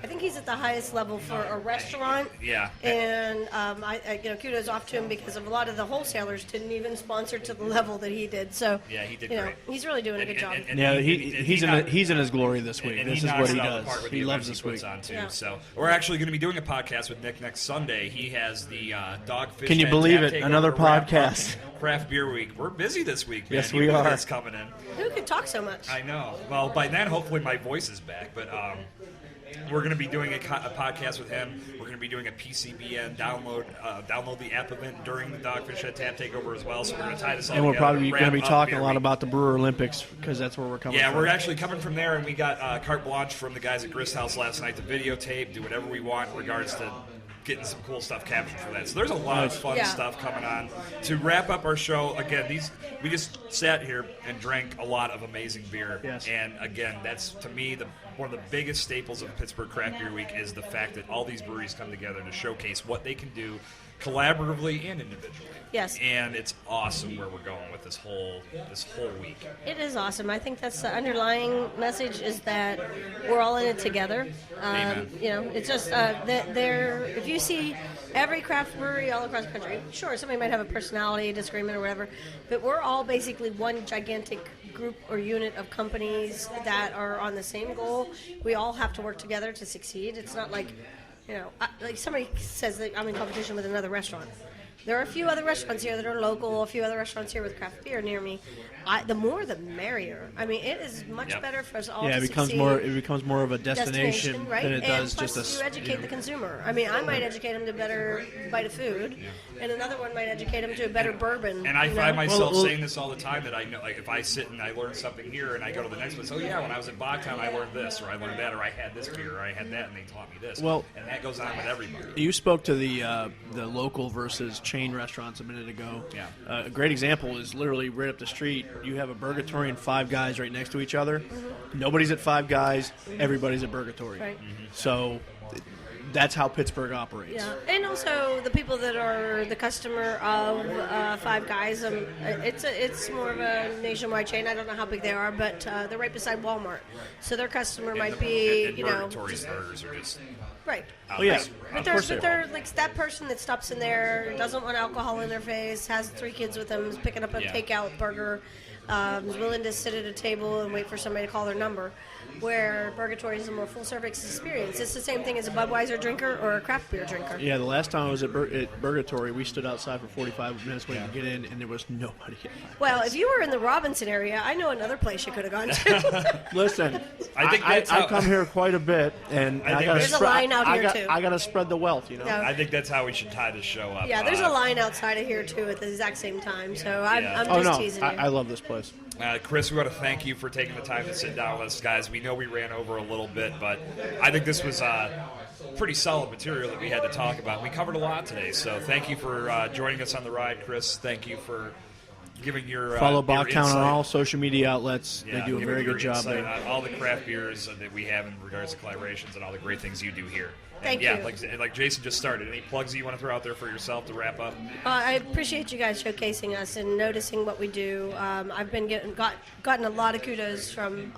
I think he's at the highest level for a restaurant. Yeah. And I kudos off to him because of a lot of the wholesalers didn't even sponsor to the level that he did. So Yeah, he did you know, great. he's really doing a good job. Yeah, he's in his glory this week. And This he is what knocks he it out of the does. park with He the loves events this puts week. on too. Yeah. So we're actually going to be doing a podcast with Nick next Sunday. He has the Dogfish. Can you Head believe Tap it? Takeover Another wrap-up podcast. Craft Beer Week. We're busy this week, man. Yes, You we know are. That's coming in. Who could talk so much? I know. Well, by then, hopefully, my voice is back. But we're going to be doing a podcast with him. We're going to be doing a PCBN download the app event during the Dogfish Head Tap Takeover as well. So we're going to tie this all And we're together. probably going to be wrap up talking Beer a lot Week. about the Brewer Olympics because that's where we're coming Yeah, from. we're actually coming from there, and we got carte blanche from the guys at Grist House last night to videotape, do whatever we want in regards to getting some cool stuff captured for that. So there's a lot of fun Yeah. stuff coming on. To wrap up our show, again, we just sat here and drank a lot of amazing beer. Yes. And again, that's, to me, one of the biggest staples of Pittsburgh Craft Beer Week is the fact that all these breweries come together to showcase what they can do collaboratively and individually. Yes. And it's awesome where we're going with this whole week. It is awesome. I think that's the underlying message is that we're all in it together. Amen. It's just that if you see every craft brewery all across the country, sure, somebody might have a personality disagreement or whatever, but we're all basically one gigantic group or unit of companies that are on the same goal. We all have to work together to succeed. It's not like, like somebody says that I'm in competition with another restaurant. There are a few other restaurants here that are local, a few other restaurants here with craft beer near me. The more, the merrier. I mean, it is much Yep. better for us all Yeah, to it becomes succeed. more. It becomes more of a destination right? than it and does plus just a. you educate the consumer. I mean, I might educate them to better bite of food, and another one might educate them to a better bourbon. And I you find know? myself Well, saying this all the time, that I know, like, if I sit and I learn something here and I go to the next place, oh yeah, when I was at Bocktown I learned this, or I learned that, or I had this beer, or I had that and they taught me this. Well, and that goes on with everybody. You spoke to the local versus chain restaurants a minute ago. Yeah. A great example is literally right up the street. You have a Burgatory and Five Guys right next to each other. Nobody's at Five Guys. Everybody's at Burgatory. Right. So that's how Pittsburgh operates. Yeah, and also the people that are the customer of Five Guys. It's more of a nationwide chain. I don't know how big they are, but they're right beside Walmart, so their customer might be, and Burgatory's burgers are just right. Oh yeah. But they're like that person that stops in there, doesn't want alcohol in their face, has 3 kids with them, is picking up a takeout burger, is willing to sit at a table and wait for somebody to call their number. Where Burgatory is a more full-service experience. It's the same thing as a Budweiser drinker or a craft beer drinker. Yeah, the last time I was at Burgatory, we stood outside for 45 minutes waiting to get in, and there was nobody at Five Well, Guys. if you were in the Robinson area, I know another place you could have gone to. Listen, I think that's I how- come here quite a bit, and I think I gotta there's a line out here, too. I got to spread the wealth, you know. No. I think that's how we should tie this show up. Yeah, there's a line outside of here, too, at the exact same time. So I'm Oh just no, teasing you. I love this place. Chris, we want to thank you for taking the time to sit down with us, guys. We know we ran over a little bit, but I think this was pretty solid material that we had to talk about. We covered a lot today, so thank you for joining us on the ride, Chris. Thank you for giving your Follow your Bocktown on insight. all social media outlets. Yeah, They do a giving very your good job insight there. on all the craft beers that we have in regards to collaborations and all the great things you do here. Thank and, you. Yeah, like Jason just started. Any plugs you want to throw out there for yourself to wrap up? I appreciate you guys showcasing us and noticing what we do. I've been gotten a lot of kudos from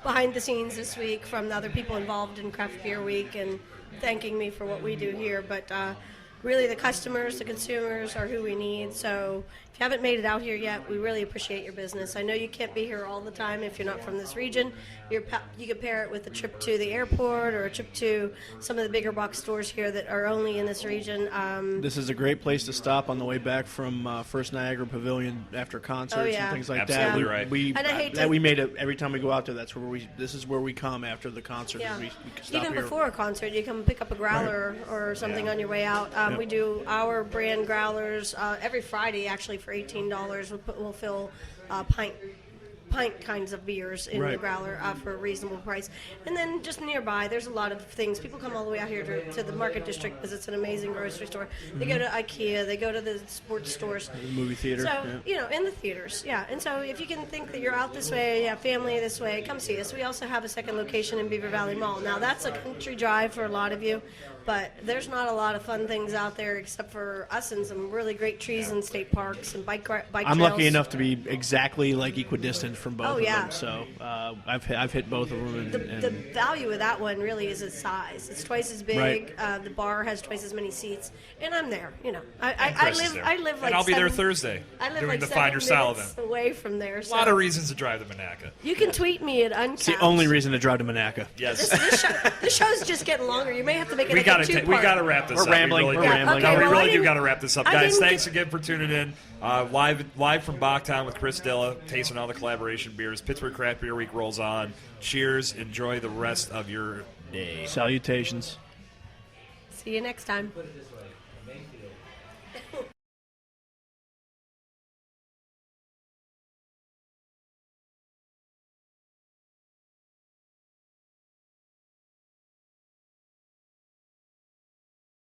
behind the scenes this week from the other people involved in Craft Beer Week and thanking me for what we do here. But really, the customers, the consumers are who we need. So if you haven't made it out here yet, we really appreciate your business. I know you can't be here all the time if you're not from this region. You can pair it with a trip to the airport or a trip to some of the bigger box stores here that are only in this region. This is a great place to stop on the way back from First Niagara Pavilion after concerts yeah. and things like Absolutely that. right. We And I hate that to- we made it every time we go out there. That's where this is where we come after the concert. Yeah. We stop Even here. before a concert, you come pick up a growler or something on your way out. We do our brand growlers every Friday, actually, for $18. We'll fill a pint pint kinds of beers in the growler for a reasonable price. And then just nearby, there's a lot of things. People come all the way out here to the Market District because it's an amazing grocery store. They go to IKEA, they go to the sports stores. The movie theater. So, in the theaters, And so if you can think that you're out this way, family this way, come see us. We also have a second location in Beaver Valley Mall. Now, that's a country drive for a lot of you, but there's not a lot of fun things out there except for us and some really great trees and state parks and bike trails. I'm lucky enough to be exactly equidistant from both of them, so I've hit both of them. The value of that one really is its size. It's twice as big. Right. The bar has twice as many seats, and I'm there. I live like. And I'll be there Thursday doing like the Find Your Style event. Away from there. A lot of reasons to drive to Monaca. You can tweet me at Uncapped. It's the only reason to drive to Monaca. Yes. This show's just getting longer. You may have to make it we a we got to wrap this up. Rambling. We We're really rambling. No, we well, really do got to wrap this up. Guys, thanks get... again for tuning in. Live from Bocktown with Chris Dilla, tasting all the collaboration beers. Pittsburgh Craft Beer Week rolls on. Cheers. Enjoy the rest of your day. Salutations. See you next time.